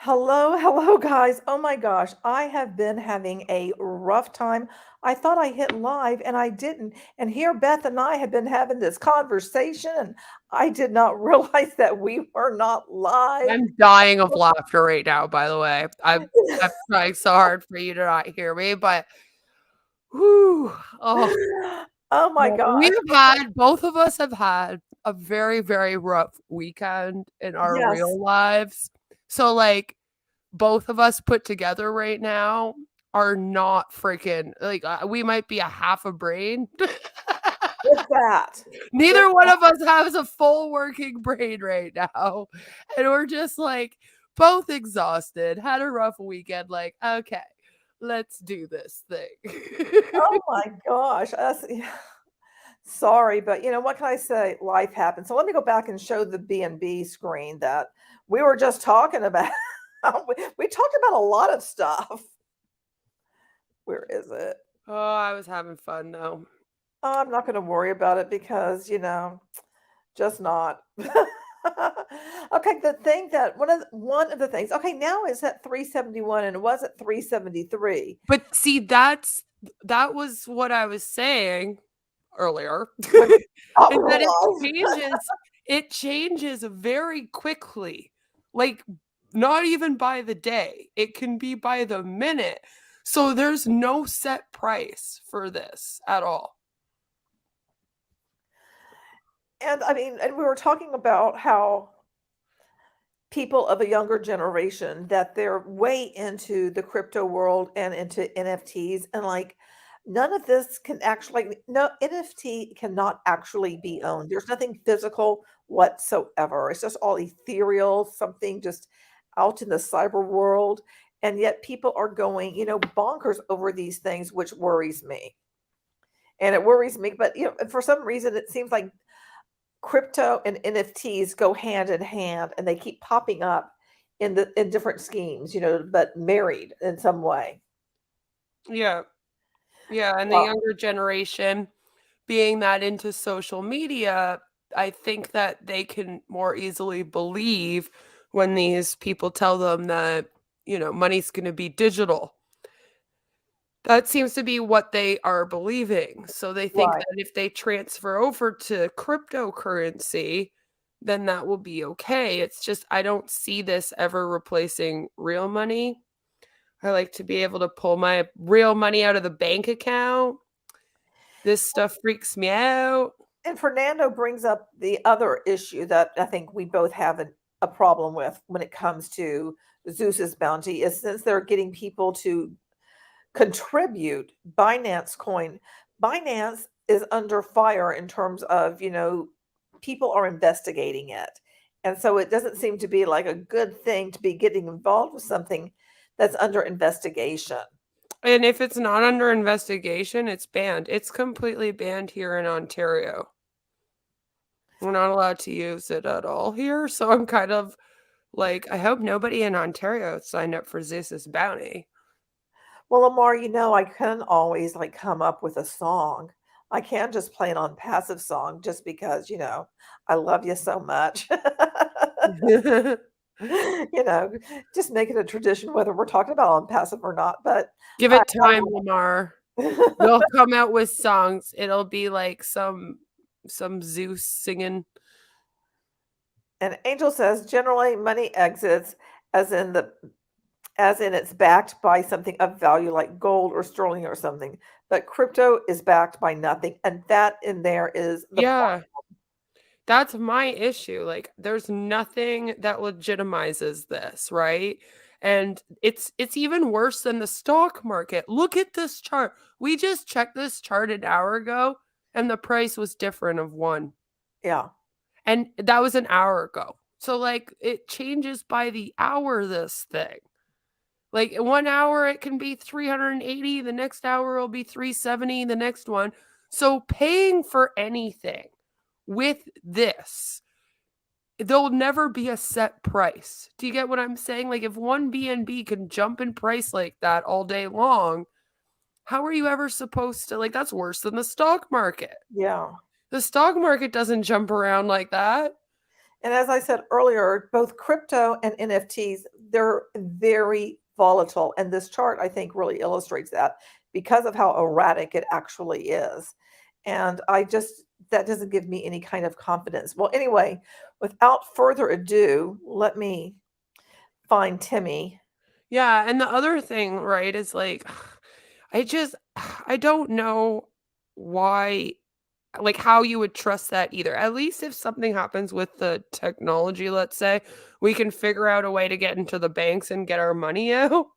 Hello, guys. Oh my gosh, I have been having a rough time. I thought I hit live and I didn't. And here Beth and I have been having this conversation, and I did not realize that we were not live. I'm dying of laughter right now, by the way. I'm trying so hard for you to not hear me, but whew, oh, Oh my no. gosh. Both of us have had a very, very rough weekend in our Yes. real lives. So, like, both of us put together right now are not freaking like we might be a half a brain. With that. With Neither one of us has a full working brain right now. And we're just like both exhausted, had a rough weekend. Like, okay, let's do this thing. Oh my gosh. Sorry, but what can I say? Life happens. So let me go back and show the B&B screen that we were just talking about. We talked about a lot of stuff. Where is it? Oh, I was having fun though. I'm not going to worry about it because, just not. Okay, the thing that one of the things. Okay, now it's at 371 and it was at 373. But see, that was what I was saying earlier. When it Is that was. it changes very quickly. Like not even by the day. It can be by the minute. So there's no set price for this at all. And I mean, and we were talking about how people of a younger generation that they're way into the crypto world and into NFTs, and like none of this can actually, no NFT cannot actually be owned. There's nothing physical whatsoever. It's just all ethereal, something just out in the cyber world. And yet people are going, bonkers over these things, which worries me. And it worries me, but for some reason it seems like crypto and NFTs go hand in hand and they keep popping up in different schemes, but married in some way. Yeah. Yeah, and the Well, younger generation being that into social media, I think that they can more easily believe when these people tell them that, money's going to be digital. That seems to be what they are believing. So they think right. that if they transfer over to cryptocurrency, then that will be okay. It's just I don't see this ever replacing real money. I like to be able to pull my real money out of the bank account. This stuff freaks me out. And Fernando brings up the other issue that I think we both have a problem with when it comes to Zeus's bounty is since they're getting people to contribute Binance coin, Binance is under fire in terms of, people are investigating it. And so it doesn't seem to be like a good thing to be getting involved with something that's under investigation. And if it's not under investigation, it's banned. It's completely banned here in Ontario. We're not allowed to use it at all here. So I'm kind of like, I hope nobody in Ontario signed up for Zeus's Bounty. Well, Lamar, I can always like come up with a song. I can just play it on passive song just because, I love you so much. you know, just make it a tradition whether we're talking about on passive or not. But Give I, it time, Lamar. They'll come out with songs. It'll be like some Zeus singing. and Angel says generally money exits as in the as in it's backed by something of value like gold or sterling or something. But crypto is backed by nothing. And that in there is the Yeah, that's my issue. Like, there's nothing that legitimizes this, right? And it's even worse than the stock market. Look at this chart. We just checked this chart an hour ago, and the price was different of one. yeah. And that was an hour ago. So, like, it changes by the hour, this thing. Like, 1 hour, it can be 380. The next hour will be 370. The next one. So, paying for anything with this, there'll never be a set price. Do you get what I'm saying? Like, if one BNB can jump in price like that all day long, how are you ever supposed to? Like, that's worse than the stock market. Yeah. The stock market doesn't jump around like that. And as I said earlier, both crypto and NFTs, they're very volatile. And this chart, I think, really illustrates that because of how erratic it actually is. And that doesn't give me any kind of confidence. Well, anyway, without further ado, let me find Timmy. Yeah, and the other thing, right, is like I don't know why, like, how you would trust that either. At least if something happens with the technology, let's say, we can figure out a way to get into the banks and get our money out.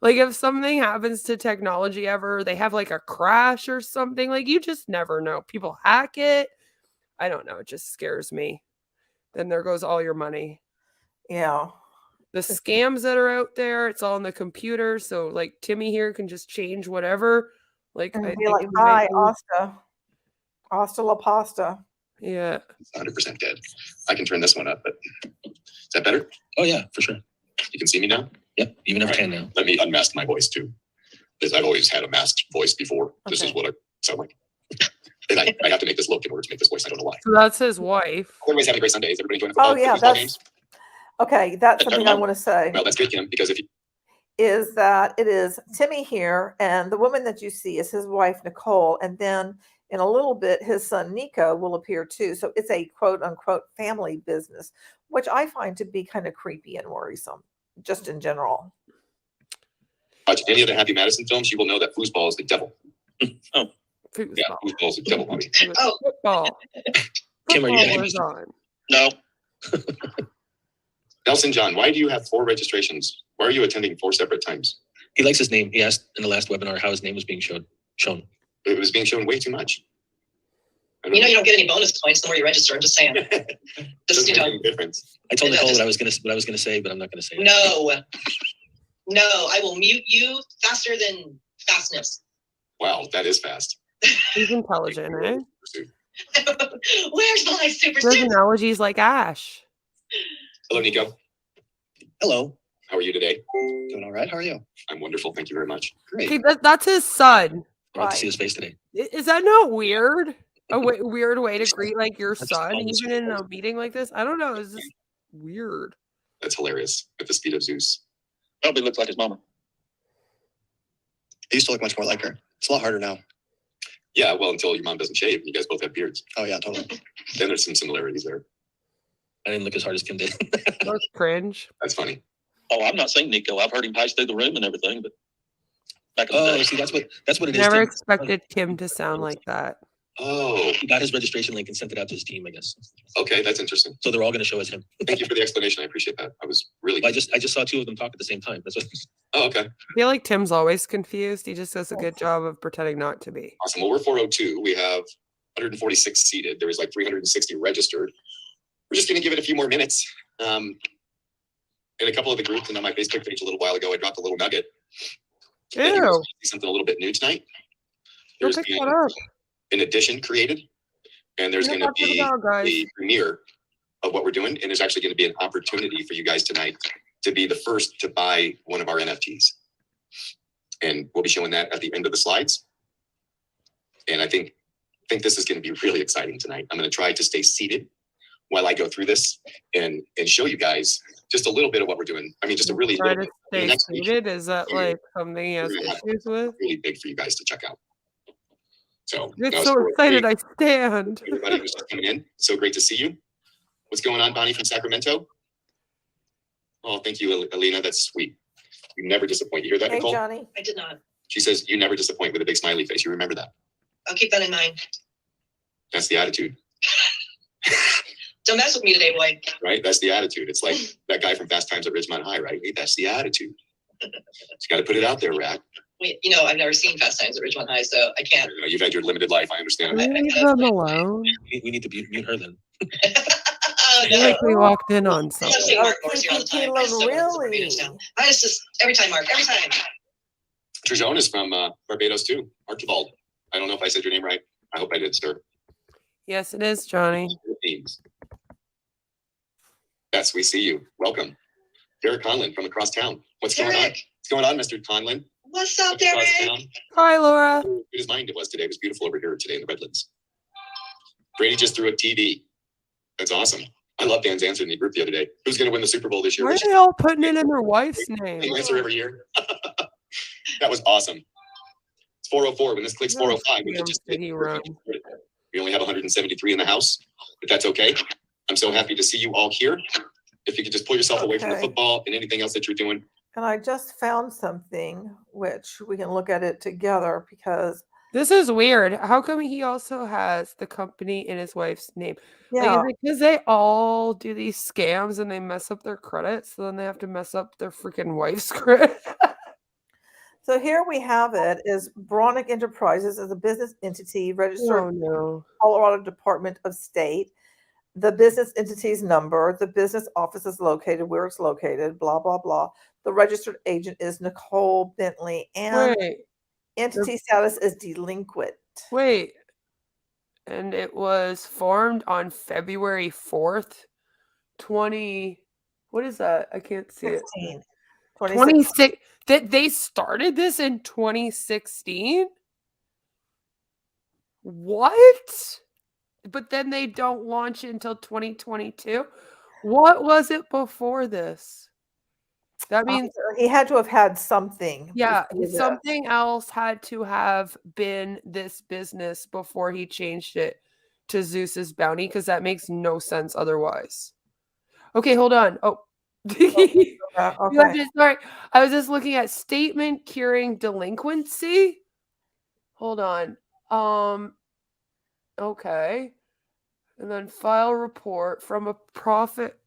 Like, if something happens to technology ever, they have like a crash or something, like, you just never know. People hack it. I don't know. It just scares me. Then there goes all your money. Yeah. The scams that are out there, it's all on the computer. So, like, Timmy here can just change whatever. Like, And I be think like, he might hi, lose. Hasta la pasta. Yeah. It's 100% dead. I can turn this one up, but is that better? Oh yeah, for sure. You can see me now? Yep, even if I All can right. now. Let me unmask my voice too, because I've always had a masked voice before. This is Okay. what I sound like. And I have to make this look in order to make this voice. I don't know why. So that's his wife. Everybody's having a great Sunday. Is everybody enjoying Oh, the yeah, football that's games? okay. That's That's something I everyone. want to say. Well, that's good, Kim, because if you Is that it is Timmy here, and the woman that you see is his wife, Nicole. And then in a little bit, his son, Nico, will appear too. So it's a quote unquote family business, which I find to be kind of creepy and worrisome, just in general. watch any of the Happy Madison films, you will know that foosball is the devil. Yeah, Foosball. foosball is the devil, Bobby. Oh. Football. Kim, are you Football gonna is on. No. Nelson John, why do you have 4 registrations? Why are you attending 4 separate times? He likes his name. He asked in the last webinar how his name was being shown. It was being shown way too much. You know you don't get any bonus points the more you register. I'm just saying. Just Doesn't make any difference. I told It Nicole does. what I was gonna say, but I'm not gonna say it. No, I will mute you faster than fastness. Wow, that is fast. He's intelligent, eh? Where's my super There's suit? analogies like Ash. Hello, Nico. Hello. How are you today? Doing all right. How are you? I'm wonderful. Thank you very much. Great. Okay, that's his son. I want Right. to see his face today. Is that not weird? A weird way to greet like your That's son, almost even in a meeting like this? I don't know. It's just weird. That's hilarious. At the speed of Zeus. Probably looks like his mama. He used to look much more like her. It's a lot harder now. Yeah, well, until your mom doesn't shave and you guys both have beards. Oh yeah, totally. Then there's some similarities there. I didn't look as hard as Kim did. That's cringe. That's funny. Oh, I'm not saying Nico. I've heard him pass through the room and everything, but back in the Oh, day. see, that's what it is. Never Tim. expected Kim to sound like that. Oh, He got his registration link and sent it out to his team, I guess. okay. That's interesting. So they're all going to show as him. Thank you for the explanation. I appreciate that. I was really. I just saw 2 of them talk at the same time. That's what. Oh, okay. I feel like Tim's always confused. He just does a good job of pretending not to be. Awesome. Well, we're 402. We have 146 seated. There was like 360 registered. We're just going to give it a few more minutes. In a couple of the groups and on my Facebook page a little while ago, I dropped a little nugget. that you guys Ew. might see something a little bit new tonight. Go There's pick been that up. an edition created, and there's Yeah, going to that's what be about, guys. the premiere of what we're doing, and there's actually going to be an opportunity for you guys tonight to be the first to buy one of our NFTs. And we'll be showing that at the end of the slides. And I think this is going to be really exciting tonight. I'm going to try to stay seated while I go through this and show you guys just a little bit of what we're doing. I mean, just a really Try little to bit. stay next week, seated. Is that like something he has we're gonna have issues with? really big for you guys to check out. So Get no, so great. excited I stand. Everybody who's just coming in, so great to see you. What's going on, Bonnie from Sacramento? Oh, thank you, Alina. That's sweet. You never disappoint. You hear that, Hey, Nicole? Johnny. I did not. She says you never disappoint with a big smiley face. You remember that? I'll keep that in mind. That's the attitude, Don't mess with me today, boy. right? That's the attitude. It's like that guy from Fast Times at Ridgemont High, right? Hey, that's the attitude. You got to put it out there, Rat. Wait, I've never seen Fast Times at Ridgemont High, so I can't. You know, you've had your limited life. I understand. Leave them alone. We need to mute her then. Oh, I feel no. like we walked in on I love something. seeing Mark Morris here all the time. I just don't want to Really? Barbados now. I just every time, Mark, every time. Trajon is from Barbados too. Archibald. I don't know if I said your name right. I hope I did, sir. Yes, it is, Johnny. Philippines. Yes, we see you. Welcome. Derek Conlin from across town. What's going on? Derek, What's going on, Mr. Conlin? what's up, From across Derek? town. Hi, Laura. Good as mind it was today. It was beautiful over here today in the Redlands. Brady just threw a TV. That's awesome. I love Dan's answer in the group the other day. Who's going to win the Super Bowl this year? Why are they all putting it in their wife's name? Same answer every year. That was awesome. It's 404. When this clicks 405, we could just Did he run? we only have 173 in the house, but that's okay. I'm so happy to see you all here. If you could just pull yourself away from the Okay. football and anything else that you're doing. And I just found something which we can look at it together because This is weird. How come he also has the company in his wife's name? yeah, Like, is it because they all do these scams and they mess up their credit, so then they have to mess up their freaking wife's credit? so here we have it is Bronick Enterprises as a business entity registered Oh no. Colorado Department of State. The business entity's number, the business office is located, where it's located, blah, blah, blah. The registered agent is Nicole Bentley, and Wait, entity status is delinquent. wait. And it was formed on February 4th, 20. What is that? I can't see it. 16. 26. That they started this in 2016? What? But then they don't launch it until 2022. What was it before this? That means, He had to have had something. yeah, before this. something else had to have been this business before he changed it to Zeus's Bounty, because that makes no sense otherwise. Okay, hold on. Oh. Okay. Sorry, I was just looking at statement curing delinquency. Hold on. Okay. And then file report from a profit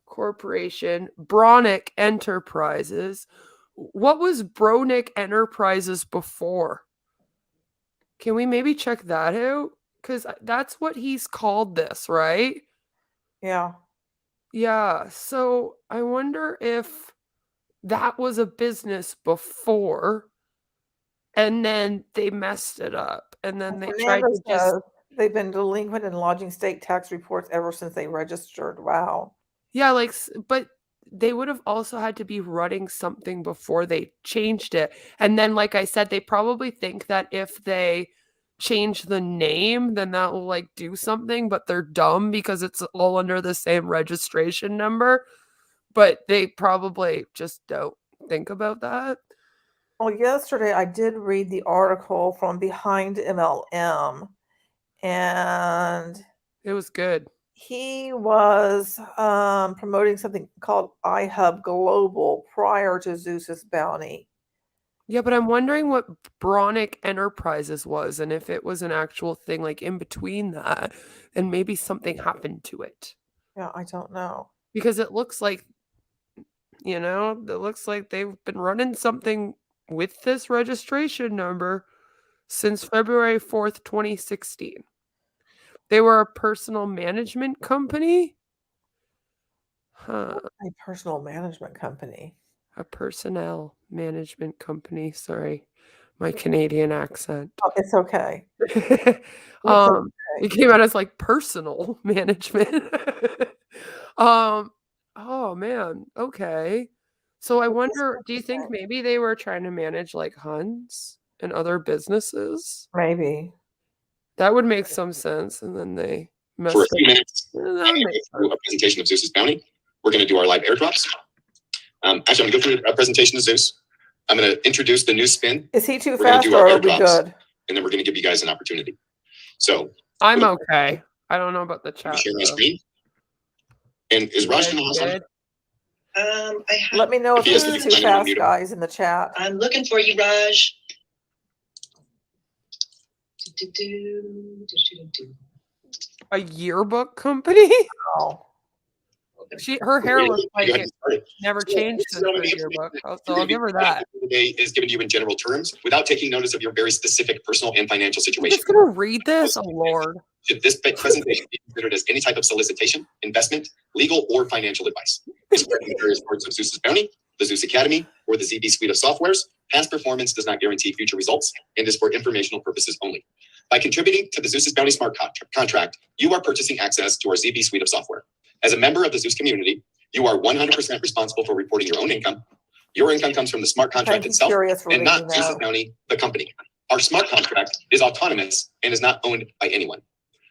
corporation, Bronick Enterprises. What was Bronick Enterprises before? Can we maybe check that out? Because that's what he's called this, right? Yeah. Yeah. So I wonder if that was a business before and then they messed it up and then they tried Fernando to just says they've been delinquent in lodging state tax reports ever since they registered. Wow. yeah, like, but they would have also had to be running something before they changed it. And then, like I said, they probably think that if they change the name, then that will like do something, but they're dumb because it's all under the same registration number. But they probably just don't think about that. Well, yesterday I did read the article from Behind MLM, and It was good. he was promoting something called iHub Global prior to Zeus's Bounty. Yeah, but I'm wondering what Bronick Enterprises was and if it was an actual thing like in between that and maybe something happened to it. Yeah, I don't know. Because it looks like, it looks like they've been running something with this registration number since February 4th, 2016. They were a personal management company. Huh. A personal management company. A personnel management company. Sorry, my Canadian accent. Oh, it's okay. It came out as like personal management. Oh man, okay. So I wonder, do you think maybe they were trying to manage like Huns and other businesses? Maybe. That would make some sense. And then they messed For a up. few minutes, That I'm would going to make go through a presentation of Zeus's Bounty. We're going to do our live airdrops. Actually, I'm going to go through a presentation of Zeus. I'm going to introduce the new spin, Is he too We're gonna fast do or our are we airdrops. good? and then we're going to give you guys an opportunity. So I'm okay. I don't know about the let chat. me share my though. screen. And is Raj going to have Good. I have, Let me know if If he this has is to too be kind of fast, unmute him. guys, in the chat. I'm looking for you, Raj. Do-do-do. A yearbook company? Oh. Her hair looks Go like ahead it and start it. never So, changed this is since what I'm the gonna do. yearbook. We're So I'll gonna give her be- that. Today is given to you in general terms without taking notice of your very specific personal and financial I'm situation. just gonna read this. Oh Lord. Should this presentation be considered as any type of solicitation, investment, legal, or financial advice? This work in the various parts of Zeus's Bounty, the Zeus Academy, or the ZB suite of softwares. Past performance does not guarantee future results and is for informational purposes only. By contributing to the Zeus's Bounty smart contract, you are purchasing access to our ZB suite of software. As a member of the Zeus community, you are 100% responsible for reporting your own income. Your income comes from the smart contract I'm itself curious for and reading not Zeus's that. Bounty, the company. Our smart contract is autonomous and is not owned by anyone.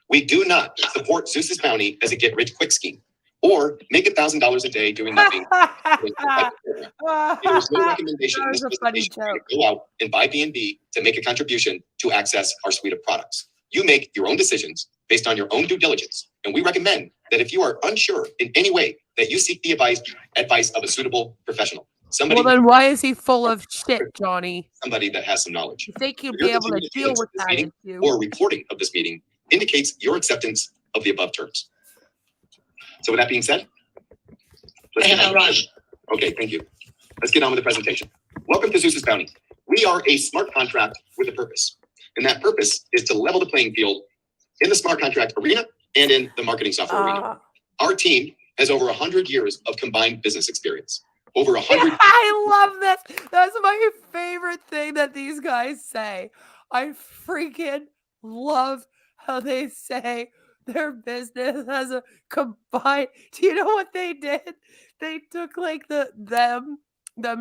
We do not support Zeus's Bounty as a get-rich-quick scheme. or make $1,000 a day doing nothing. There is no recommendation in That this was a funny presentation joke. to go out and buy B&B to make a contribution to access our suite of products. You make your own decisions based on your own due diligence, and we recommend that if you are unsure in any way, that you seek the advice of a suitable professional. Somebody, Well, then why is he full of shit, Johnny? somebody that has some knowledge. You think you'd Your be able to continued deal attendance with at this that meeting issue? or reporting of this meeting indicates your acceptance of the above terms. So with that being said, I have get no on. rush. Okay, thank you. Let's get on with the presentation. Welcome to Zeus Bounty. We are a smart contract with a purpose, and that purpose is to level the playing field in the smart contract arena and in the marketing software arena. Our team has over 100 years of combined business experience. Over 100. I love this. That's my favorite thing that these guys say. I freaking love how they say their business has a combined. Do you know what they did? They took like them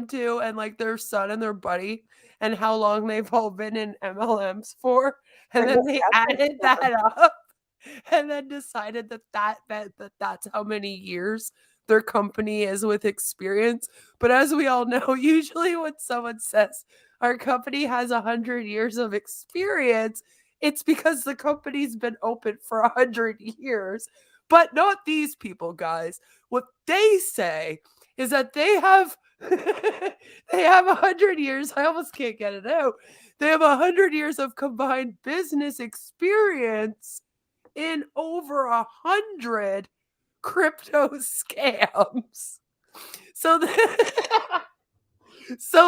two and like their son and their buddy and how long they've all been in MLMs for, and then they added that up and then decided that's how many years their company is with experience. But as we all know, usually when someone says our company has 100 years of experience, it's because the company's been open for 100 years. But not these people, guys. What they say is that they have they have 100 years. I almost can't get it out. They have 100 years of combined business experience in over 100 crypto scams. So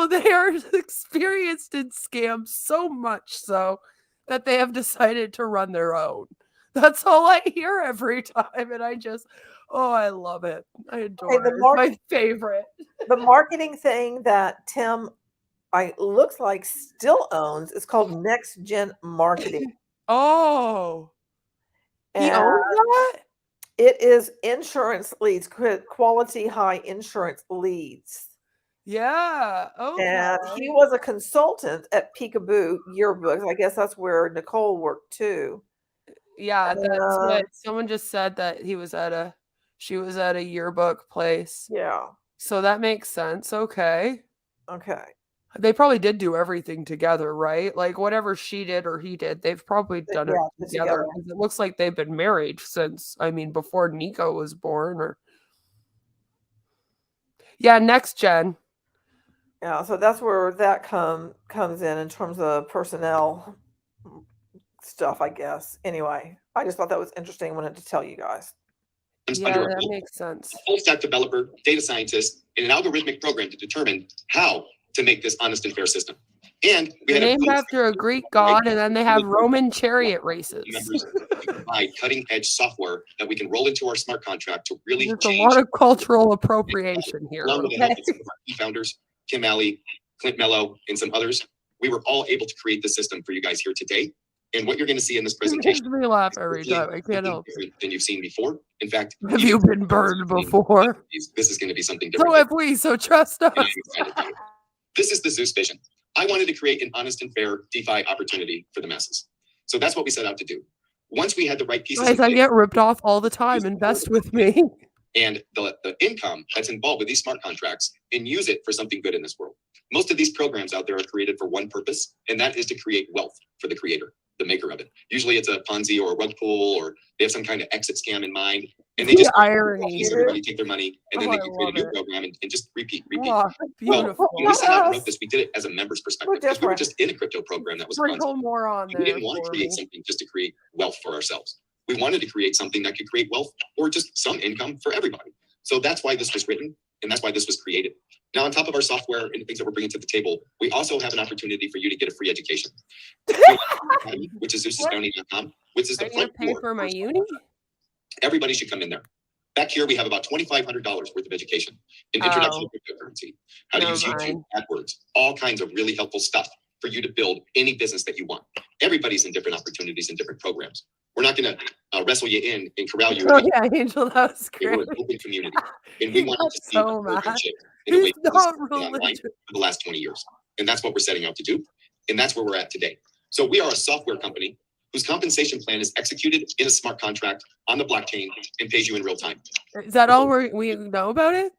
they are experienced in scams so much so that they have decided to run their own. That's all I hear every time, and I love it. I adore it. It's my favorite. The marketing thing that Tim looks like still owns is called Next Gen Marketing. Oh, he And owns that? it is insurance leads, quality high insurance leads. Yeah. Okay. And he was a consultant at Peekaboo Yearbooks. I guess that's where Nicole worked too. Yeah, that's what someone just said, that she was at a yearbook place. Yeah. So that makes sense. Okay. Okay. They probably did do everything together, right? Like whatever she did or he did, they've probably done it together. It looks like they've been married since, before Nico was born. Yeah, Next Gen. Yeah, so that's where that comes in terms of personnel stuff, I guess. Anyway, I just thought that was interesting. I wanted to tell you guys. Yeah, that makes sense. A full stack developer, data scientist, and an algorithmic program to determine how to make this honest and fair system. And They're named after a Greek god, and then they have Roman chariot races. Members to provide cutting edge software that we can roll into our smart contract to really There's change. a lot of cultural appropriation here. Along with the help of some of our key founders, Kim Alley, Clint Mello, and some others, we were all able to create the system for you guys here today. And what you're going to see in this It makes presentation me laugh every time. I can't help it. different than you've seen before. In fact, Have you been burned before? This is going to be something different. So have we, so trust us. And I'm excited about it. This is the Zeus vision. I wanted to create an honest and fair DeFi opportunity for the masses. So that's what we set out to do. Once we had the right pieces, Guys, I get ripped off all the time. Invest with me. and the income that's involved with these smart contracts, and use it for something good in this world. Most of these programs out there are created for one purpose, and that is to create wealth for the creator, the maker of it. Usually it's a Ponzi or a rug pull, or they have some kind of exit scam in mind, and they just irony. everybody take their money, and then Oh, they I can create a new love it. program and just repeat. Oh, Well, beautiful. when we set out and wrote this, we did it as a member's perspective, We're because we were different. just in a crypto program that was a Ponzi. Sprinkle more on there. We didn't want to for create me. something just to create wealth for ourselves. We wanted to create something that could create wealth or just some income for everybody. So that's why this was written, and that's why this was created. Now, on top of our software and the things that we're bringing to the table, we also have an opportunity for you to get a free education, which is ZeusBounty.com, which is the Are you gonna front pay door. for my uni? Everybody should come in there. Back here, we have about $2,500 worth of education, an introduction to cryptocurrency, how to Never use YouTube, mind. AdWords, all kinds of really helpful stuff for you to build any business that you want. Everybody's in different opportunities and different programs. We're not going to wrestle you in and corral you. Oh yeah, Angel, that was We're great. an open community, and we He want got to see so a mad. relationship in a way He's that not has been online religious. for the last 20 years. And that's what we're setting out to do. And that's where we're at today. So we are a software company whose compensation plan is executed in a smart contract on the blockchain and pays you in real time. Is that all we know about it?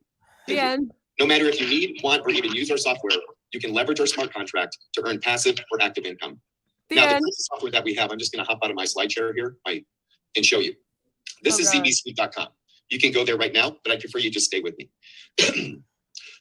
The Thank you. end. No matter if you need, want, or even use our software, you can leverage our smart contract to earn passive or active income. The Now, the end. piece of software that we have, I'm just going to hop out of my slide share here and show you. This is God. zbsuite.com. You can go there right now, but I prefer you just stay with me.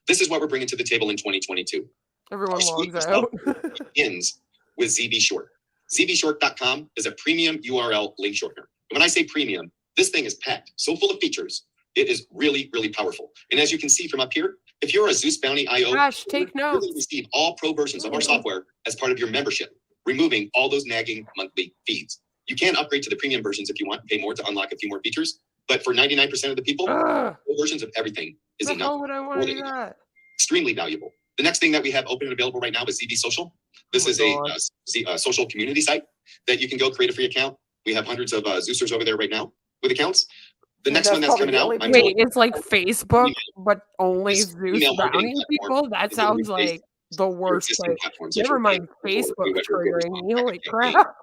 This is what we're bringing to the table in 2022. Everyone Our suite logs of out. software begins with ZB Short. ZBShort.com is a premium URL link shortener. And when I say premium, this thing is packed, so full of features. It is really, really powerful. And as you can see from up here, if you're a Zeus Bounty IO, Gosh, take you're notes. going to receive all pro versions of our software as part of your membership, removing all those nagging monthly fees. You can upgrade to the premium versions if you want, pay more to unlock a few more features. But for 99% of the people, Ugh, pro versions of everything is the enough. hell would I want to do that? Extremely valuable. The next thing that we have open and available right now is ZB Social. This Oh is my a social community site that you can go create a free account. We have hundreds of Zeusers over there right now with accounts. The And next that's one that's probably coming the out, only I'm Wait, told, it's like Facebook, but only This Zeus email marketing Bounty platform people? That is gonna sounds replace like the your worst existing place. platforms that Never you're paying mind for, Facebook whoever triggering me. Holy campaign. crap.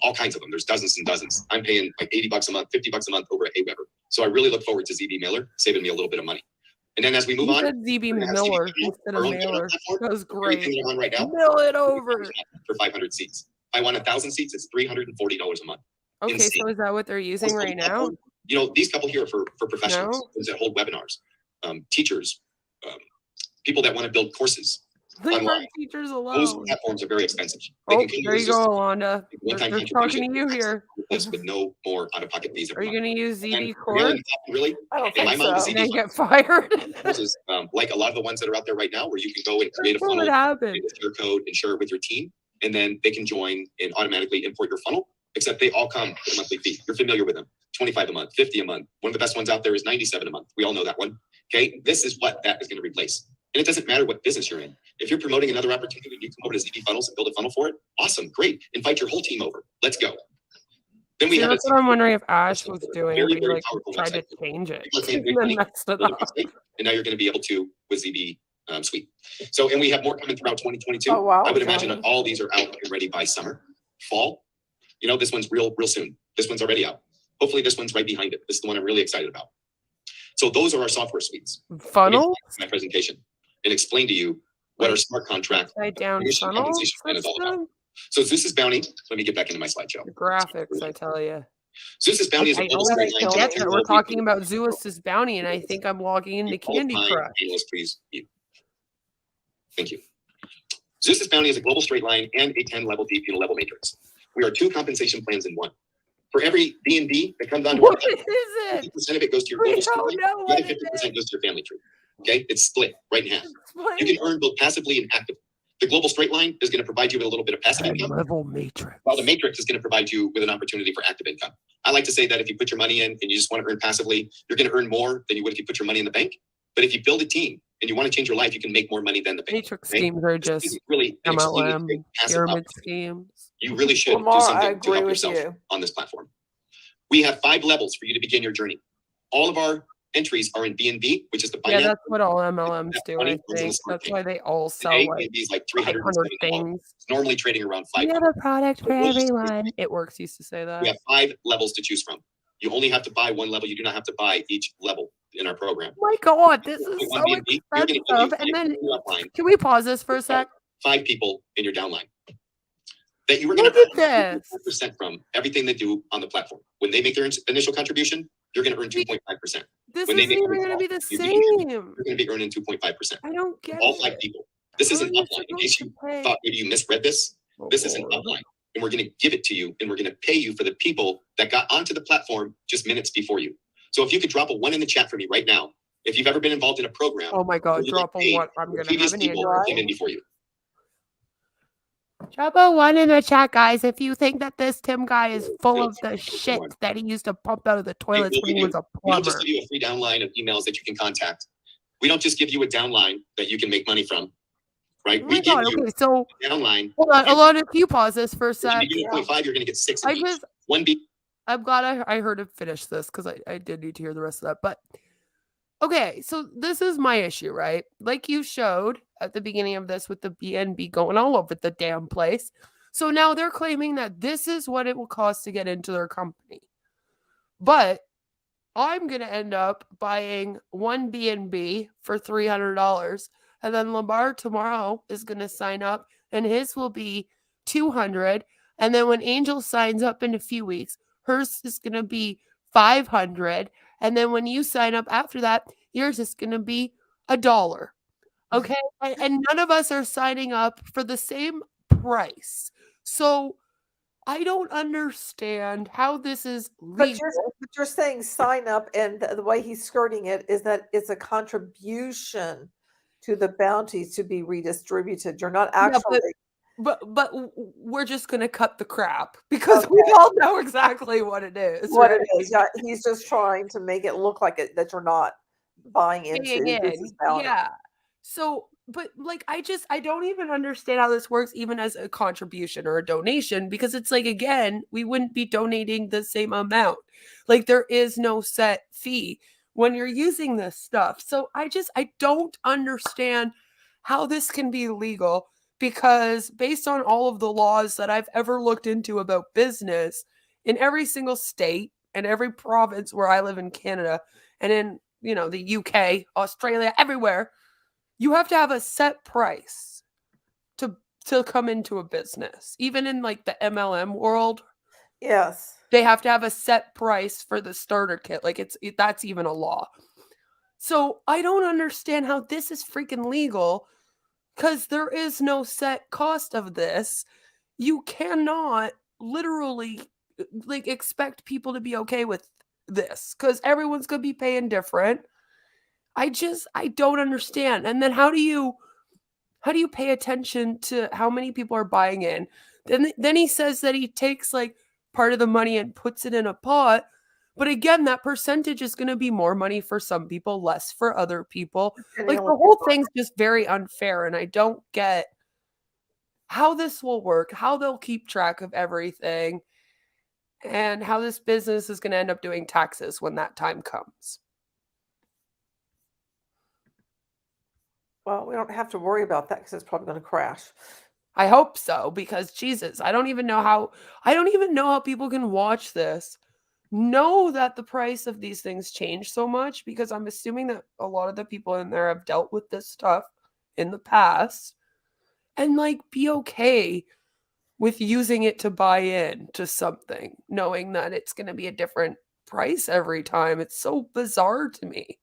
All kinds of them. There's dozens and dozens. I'm paying like $80 a month, $50 a month over at Aweber. So I really look forward to ZB Mailer, saving me a little bit of money. And then as we move You on, said ZB we're gonna have ZB Miller Mailer, instead our of own webinar Mailer. platform. That was Everything great. that I'm on right now Mill it over. for 500 seats. If I want 1,000 seats, it's $340 a month. Okay, Insane. so is that what they're using Most of the right now? platform, you know, these couple here are for professionals, No? those that hold webinars, teachers, people that want to build courses. Leave our Online. teachers Those alone. platforms are very expensive. They Oh, can come there with you just go, Alonda. They're, one-time they're talking to you contribution here. this with no more out-of-pocket fees Are every you month. going to use And ZB mailing Court really, I don't in my think mind, the so. and then ZB get fired? funnels is like a lot of the ones that are out there right now, where you can go and create a What would funnel, happen? create a share code, and share it with your team, and then they can join and automatically import your funnel. Except they all come with a monthly fee. You're familiar with them. 25 a month, 50 a month. One of the best ones out there is 97 a month. We all know that one. Okay, this is what that is going to replace. And it doesn't matter what business you're in. If you're promoting another opportunity, you come over to ZB Funnels and build a funnel for it. Awesome, great. Invite your whole team over. Let's go. Then we See, have that's what I'm wondering if Ash was doing. very, But he very like powerful tried to website. change it People are paying and big then money messed it for the up. website, and now you're going to be able to with ZB Suite. So, and we have more coming throughout 2022. Oh, wow, I would imagine Johnny. that all these are out and ready by summer, fall. You know, this one's real soon. This one's already out. Hopefully this one's right behind it. This is the one I'm really excited about. So those are our software suites. Funnel? My presentation and explain to you what our smart contract Upside down commission funnel compensation plan is all about. system? So Zeus's Bounty, let me get back into my slideshow. The graphics, I tell you. Zeus's Bounty is a I global always straight line forget to that we're talking about Zeus's Bounty, and I think I'm logging into Candy Crush. Analyst, please mute. Thank you. Zeus's Bounty is a global straight line and a 10-level deep level matrix. We are two compensation plans in one. For every D&D that comes onto our What is it? 50% of it goes to your We global straight don't line. know The what other it 50% goes to your family tree. Okay, it's split right in half. Explain. You can earn both passively and actively. The global straight line is going to provide you with a little bit of passive income, Level matrix. while the matrix is going to provide you with an opportunity for active income. I like to say that if you put your money in and you just want to earn passively, you're going to earn more than you would if you put your money in the bank. But if you build a team and you want to change your life, you can make more money than the bank. Matrix okay? schemes are This just is really an extremely MLM great passive pyramid opportunity. schemes. You really should do Lamar, I something to agree help with yourself you. on this platform. We have 5 levels for you to begin your journey. All of our entries are in BNB, which is the Yeah, binance. that's what all MLMs do, money I runs on the think. smart That's chain. why they all sell Today, like BNB is like 500 $370. things. It's normally trading around $5. We have a product for We'll just- everyone. It works used to say We that. have 5 levels to choose from. You only have to buy one level. You do not have to buy each level in our program. My God, this is With one so BNB, you're gonna expensive. only And then, find your upline, can we pause this for a sec? 5 people in your downline that you were going Look to at earn this. 2.5% from everything they do on the platform. When they make their initial contribution, you're going to earn 2.5%. This When they isn't make even their going to be the withdrawal, same. you're going to be earning 2.5%. I don't get All 5 it. people. This How is an are you upline. In supposed case to you pay? thought maybe you misread this, Oh, this is an Lord. upline. And we're going to give it to you, and we're going to pay you for the people that got onto the platform just minutes before you. So if you could drop a 1 in the chat for me right now, if you've ever been involved in a program, Oh my God, you drop get a paid one. I'm the going to previous have an people aneurysm. who came in before you. Drop a 1 in the chat, guys, if you think that this Tim guy is full of the One. shit that he used to pump out of the toilets we'll when he give was a We don't just plumber. give you a free downline of emails that you can contact. We don't just give you a downline that you can make money from, right? Oh We my give God, you okay, so a downline. hold on, Alana, can you pause this for a If you sec? begin at 0.5, you're going to get 6 of I these. just, 1 B. I'm glad I heard him finish this because I did need to hear the rest of that. But okay, so this is my issue, right? Like you showed at the beginning of this with the BNB going all over the damn place. So now they're claiming that this is what it will cost to get into their company. But I'm going to end up buying one B&B for $300. And then Lamar tomorrow is going to sign up and his will be $200. And then when Angel signs up in a few weeks, hers is going to be $500. And then when you sign up after that, yours is going to be $1. Okay. And none of us are signing up for the same price. So I don't understand how this is legal. But you're saying sign up, and the way he's skirting it is that it's a contribution to the bounties to be redistributed. You're not Yeah, actually. but we're just gonna cut the crap because we all know exactly what it is. What right? it is. Yeah, he's just trying to make it look like it that you're not buying into Zeus's bounty. Yeah. So, but like, I don't even understand how this works, even as a contribution or a donation, because it's like, again, we wouldn't be donating the same amount. Like, there is no set fee when you're using this stuff. So I don't understand how this can be legal, because based on all of the laws that I've ever looked into about business in every single state and every province where I live in Canada and in, the UK, Australia, everywhere, you have to have a set price to come into a business. Even in like the MLM world, Yes. they have to have a set price for the starter kit. Like that's even a law. So I don't understand how this is freaking legal, because there is no set cost of this. You cannot literally like expect people to be okay with this, because everyone's going to be paying different. I don't understand. And then how do you pay attention to how many people are buying in? Then he says that he takes like part of the money and puts it in a pot. But again, that percentage is going to be more money for some people, less for other people. Like, the whole thing's just very unfair. And I don't get how this will work, how they'll keep track of everything, and how this business is going to end up doing taxes when that time comes. Well, we don't have to worry about that because it's probably going to crash. I hope so, because Jesus, I don't even know how people can watch this, know that the price of these things change so much, because I'm assuming that a lot of the people in there have dealt with this stuff in the past, and like be okay with using it to buy in to something, knowing that it's going to be a different price every time. It's so bizarre to me.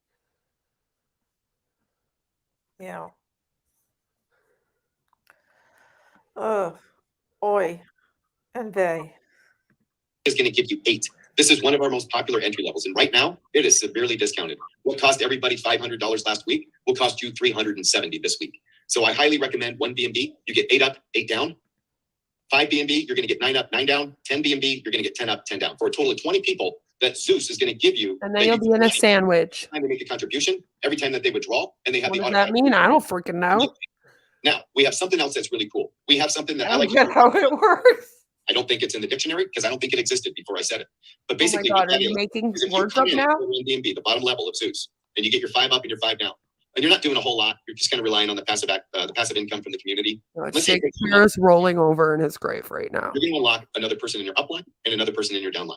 Yeah. Oi, and they. Is going to give you 8. This is one of our most popular entry levels. And right now, it is severely discounted. What cost everybody $500 last week will cost you $370 this week. So I highly recommend 1 B&B. You get 8 up, 8 down. 5 B&B, you're going to get 9 up, 9 down. 10 B&B, you're going to get 10 up, 10 down. For a total of 20 people that Zeus is going to give you. And then you'll be in a sandwich. Every time they make a contribution, every time that they withdraw, and they have What the does that mean? I don't freaking know. Now, we have something else that's really cool. We have something that I like. Get how it works. I don't think it's in the dictionary because I don't think it existed before I said it. But Oh my basically, God, what are that you is making if you words come up in now? in B&B, the bottom level of Zeus, and you get your 5 up and your 5 down, and you're not doing a whole lot. You're just kind of relying on the passive income from the community. Shakespeare is rolling over in his grave right now. You're going to unlock another person in your upline and another person in your downline,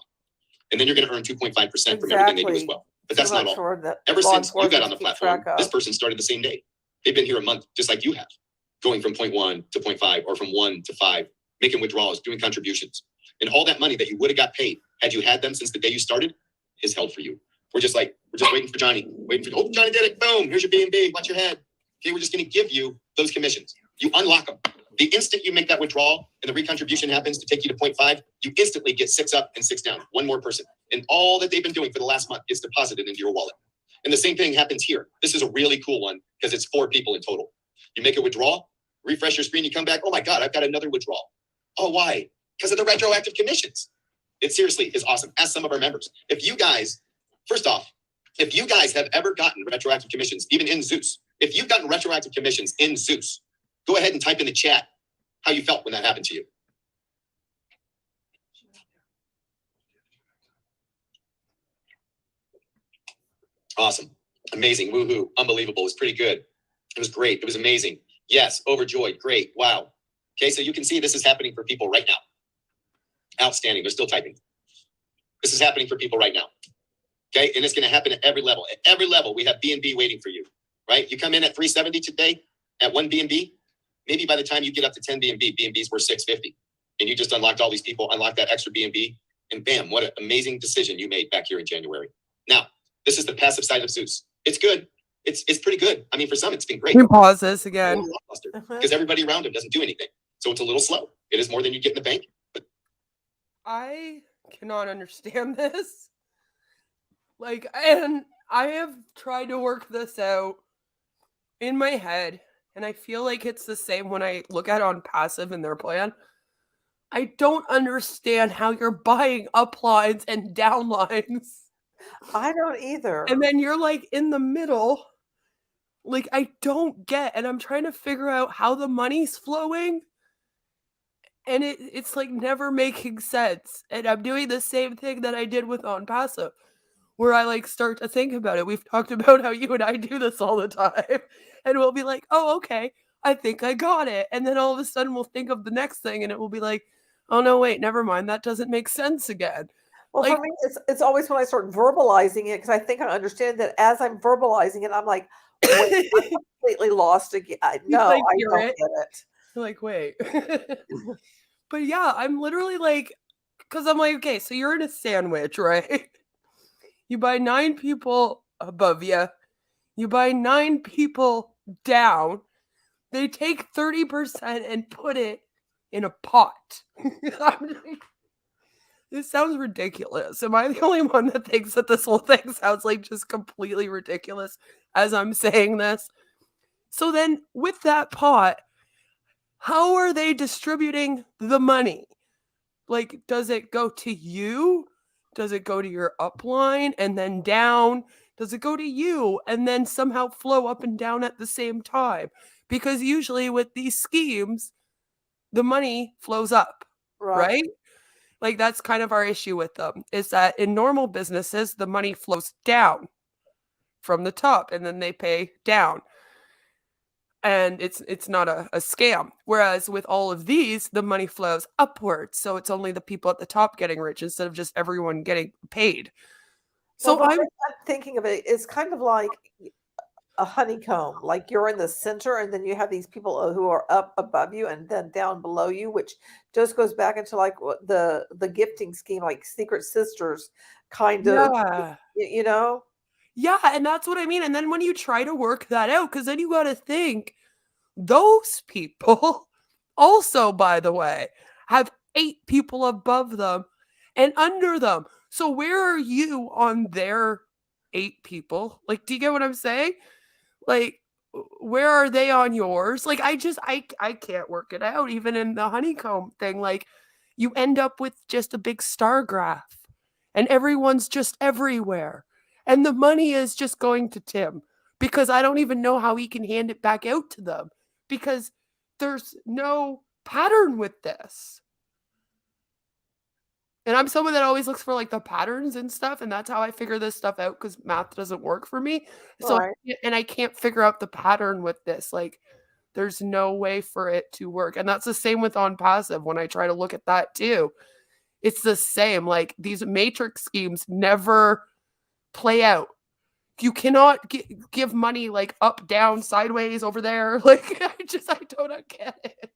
and then you're going to earn 2.5% from everything they do as well. But that's not all. Ever since you got on the platform, this person started the same day. They've been here a month, just like you have, going from 0.1 to 0.5 or from 1 to 5, making withdrawals, doing contributions. And all that money that you would have got paid had you had them since the day you started is held for you. We're just waiting for Johnny. Oh, Johnny did it. Boom. Here's your B&B. Watch your head. Okay, we're just going to give you those commissions. You unlock them. The instant you make that withdrawal and the recontribution happens to take you to 0.5, you instantly get 6 up and 6 down. One more person. And all that they've been doing for the last month gets deposited into your wallet. And the same thing happens here. This is a really cool one because it's 4 people in total. You make a withdrawal, refresh your screen, you come back. Oh my God, I've got another withdrawal. Oh, why? Because of the retroactive commissions. It seriously is awesome. Ask some of our members. If you guys, first off, if you guys have ever gotten retroactive commissions, even in Zeus, if you've gotten retroactive commissions in Zeus, go ahead and type in the chat how you felt when that happened to you. Awesome. Amazing. Woohoo. Unbelievable. It was pretty good. It was great. It was amazing. Yes. Overjoyed. Great. Wow. Okay, so you can see this is happening for people right now. Outstanding. They're still typing. This is happening for people right now. Okay, and it's going to happen at every level. At every level, we have B&B waiting for you, right? You come in at 370 today at one B&B. Maybe by the time you get up to 10 B&B, B&B's worth 650. And you just unlocked all these people, unlocked that extra B&B, and bam, what an amazing decision you made back here in January. Now, this is the passive side of Zeus. It's good. It's pretty good. I mean, for some, it's been great. Can we pause this again? Because everybody around him doesn't do anything. So it's a little slow. It is more than you get in the bank. I cannot understand this. Like, and I have tried to work this out in my head, and I feel like it's the same when I look at it on passive in their plan. I don't understand how you're buying uplines and downlines. I don't either. And then you're like in the middle. Like, I don't get, and I'm trying to figure out how the money's flowing. And it's like never making sense. And I'm doing the same thing that I did with on passive, where I like start to think about it. We've talked about how you and I do this all the time. And we'll be like, oh, okay, I think I got it. And then all of a sudden we'll think of the next thing and it will be like, oh no, wait, never mind. That doesn't make sense again. Well, like- for me, it's always when I start verbalizing it, because I think I understand that as I'm verbalizing it, I'm like, wait, I'm completely lost again. No, like, I hear don't it. get it. You're like, wait. But yeah, I'm literally like, because I'm like, okay, so you're in a sandwich, right? You buy 9 people above you. You buy 9 people down. They take 30% and put it in a pot. This sounds ridiculous. Am I the only one that thinks that this whole thing sounds like just completely ridiculous as I'm saying this? So then with that pot, how are they distributing the money? Like, does it go to you? Does it go to your upline and then down? Does it go to you and then somehow flow up and down at the same time? Because usually with these schemes, the money flows up, right? Like, that's kind of our issue with them, is that in normal businesses, the money flows down from the top and then they pay down. And it's not a scam. Whereas with all of these, the money flows upwards. So it's only the people at the top getting rich instead of just everyone getting paid. So Well, I'm thinking of it, it's kind of like a honeycomb. Like you're in the center, and then you have these people who are up above you and then down below you, which just goes back into like the gifting scheme, like Secret Sisters kind of, you know? Yeah, and that's what I mean. And then when you try to work that out, because then you got to think, those people also, by the way, have 8 people above them and under them. So where are you on their 8 people? Like, do you get what I'm saying? Like, where are they on yours? Like, I can't work it out. Even in the honeycomb thing, like, you end up with just a big star graph and everyone's just everywhere. And the money is just going to Tim because I don't even know how he can hand it back out to them because there's no pattern with this. And I'm someone that always looks for like the patterns and stuff. And that's how I figure this stuff out because math doesn't work for me. So, I can't figure out the pattern with this. Like, there's no way for it to work. And that's the same with on passive when I try to look at that too. It's the same. Like, these matrix schemes never play out. You cannot give money like up, down, sideways, over there. Like, I don't get it.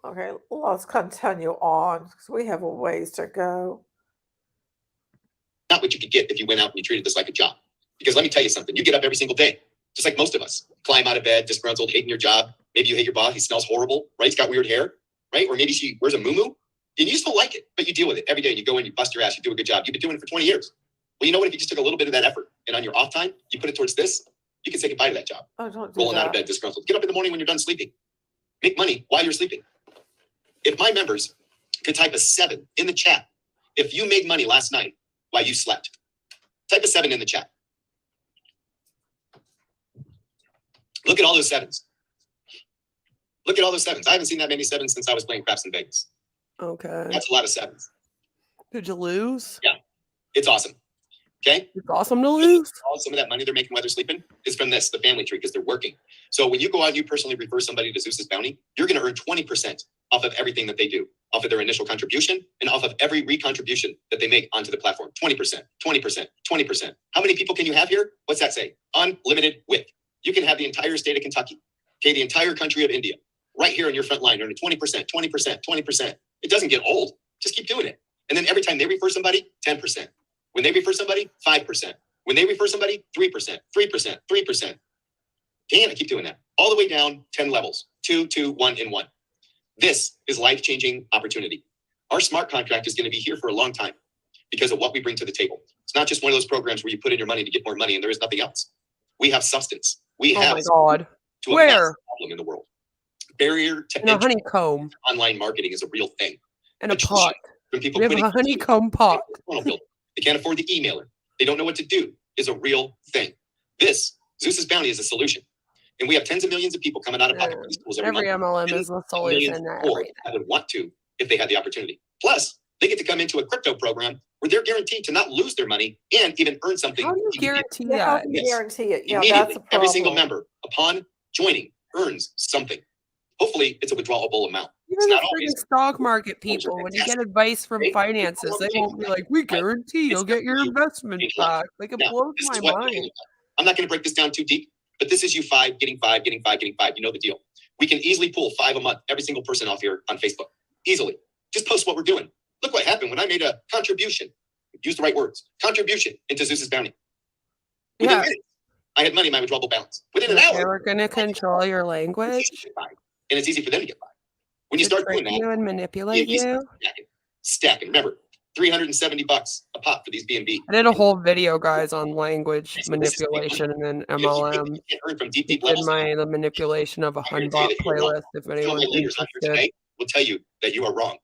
Okay, let's continue on because we have a ways to go. Not what you could get if you went out and you treated this like a job. Because let me tell you something, you get up every single day, just like most of us. Climb out of bed, disgruntled, hating your job. Maybe you hate your boss, he smells horrible, right? He's got weird hair, right? Or maybe she wears a muumuu. And you just don't like it, but you deal with it every day. And you go in, you bust your ass, you do a good job. You've been doing it for 20 years. Well, you know what? If you just took a little bit of that effort and on your off time, you put it towards this, you can say goodbye to that job. Oh, don't do Rolling that. out of bed, disgruntled. Get up in the morning when you're done sleeping. Make money while you're sleeping. If my members could type a 7 in the chat, if you made money last night while you slept, type a 7 in the chat. Look at all those 7s. Look at all those 7s. I haven't seen that many 7s since I was playing craps in Vegas. Okay. That's a lot of 7s. Did you lose? Yeah, it's awesome. Okay. It's awesome to lose. Some of that money they're making while they're sleeping is from this, the family tree, because they're working. So when you go out and you personally refer somebody to Zeus's Bounty, you're going to earn 20% off of everything that they do, off of their initial contribution and off of every recontribution that they make onto the platform. 20%, 20%, 20%. How many people can you have here? What's that say? Unlimited width. You can have the entire state of Kentucky, okay, the entire country of India, right here in your front line, earning 20%, 20%, 20%. It doesn't get old. Just keep doing it. And then every time they refer somebody, 10%. When they refer somebody, 5%. When they refer somebody, 3%, 3%, 3%. Damn, I keep doing that. All the way down 10 levels, 2, 2, 1, and 1. This is life-changing opportunity. Our smart contract is going to be here for a long time because of what we bring to the table. It's not just one of those programs where you put in your money to get more money and there is nothing else. We have substance. We have my God. to a Where? massive problem in the world. Barrier to In a entry honeycomb. online marketing is a real thing. And a Attrition pot. from people We have quitting a honeycomb pot. They can't afford the emailer. They don't know what to do. Is a real thing. This, Zeus's Bounty, is a solution. And we have tens of millions of people coming out of pocket for these tools every Every month. MLM is a Millions solution to more everything. that would want to if they had the opportunity. Plus, they get to come into a crypto program where they're guaranteed to not lose their money and even earn something. How do you immediately. guarantee Yeah, how that? do you Yes. guarantee it? Yeah, Immediately, that's a problem. every single member, upon joining, earns something. Hopefully, it's a withdrawable amount. Even not the always. freaking stock market people, when you get advice from Right? finances, they won't be like, we guarantee you'll get your investment It's not. back. Like, it Now, blows this my is what mind. I'm not going to break this down too deep, but this is you 5, getting 5, getting 5, getting 5. You know the deal. We can easily pull 5 a month, every single person off here on Facebook. Easily. Just post what we're doing. Look what happened when I made a contribution. Use the right words. Contribution into Zeus's Bounty. Within Yeah. minutes, I had money in my withdrawable balance. Within an They hour, were going to control your it's language, easy to get by. And it's easy for them to get by. When you to start trick doing that, you and manipulate you you. stacking. Remember, $370 a pop for these B&B. I did a whole video, guys, on language So this is big money. manipulation and then You MLM. can't earn from deep Did levels. the manipulation of a I guarantee you Hunbot that you're wrong. playlist if Some of anyone's my leaders out here interested. today will tell you that you are wrong.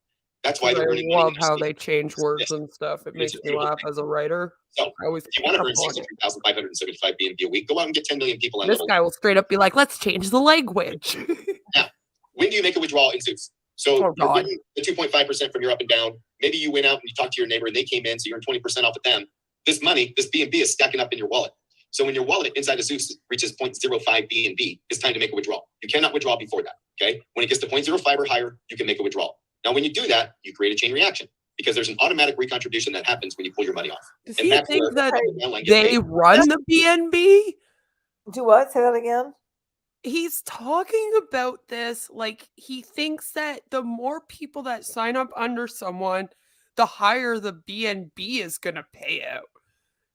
That's why I they're earning money. love in their how sleep. they change words Yes. and stuff. It It's makes a me beautiful laugh thing. as a writer. So, I always if you pick want to up earn on it. 63,575 B&B a week, go out and get 10 million people on This level. guy will straight up be like, let's change the language. Now, when do you make a withdrawal in Zeus? So Oh, you're God. getting the 2.5% from your up and down. Maybe you went out and you talked to your neighbor and they came in, so you earned 20% off of them. This money, this B&B is stacking up in your wallet. So when your wallet inside of Zeus reaches 0.05 B&B, it's time to make a withdrawal. You cannot withdraw before that, okay? When it gets to 0.05 or higher, you can make a withdrawal. Now, when you do that, you create a chain reaction because there's an automatic recontribution that happens when you pull your money off. Does And he that's think where that the downline gets they paid. run the BNB? Do what? Say that again. He's talking about this like he thinks that the more people that sign up under someone, the higher the BNB is going to pay out.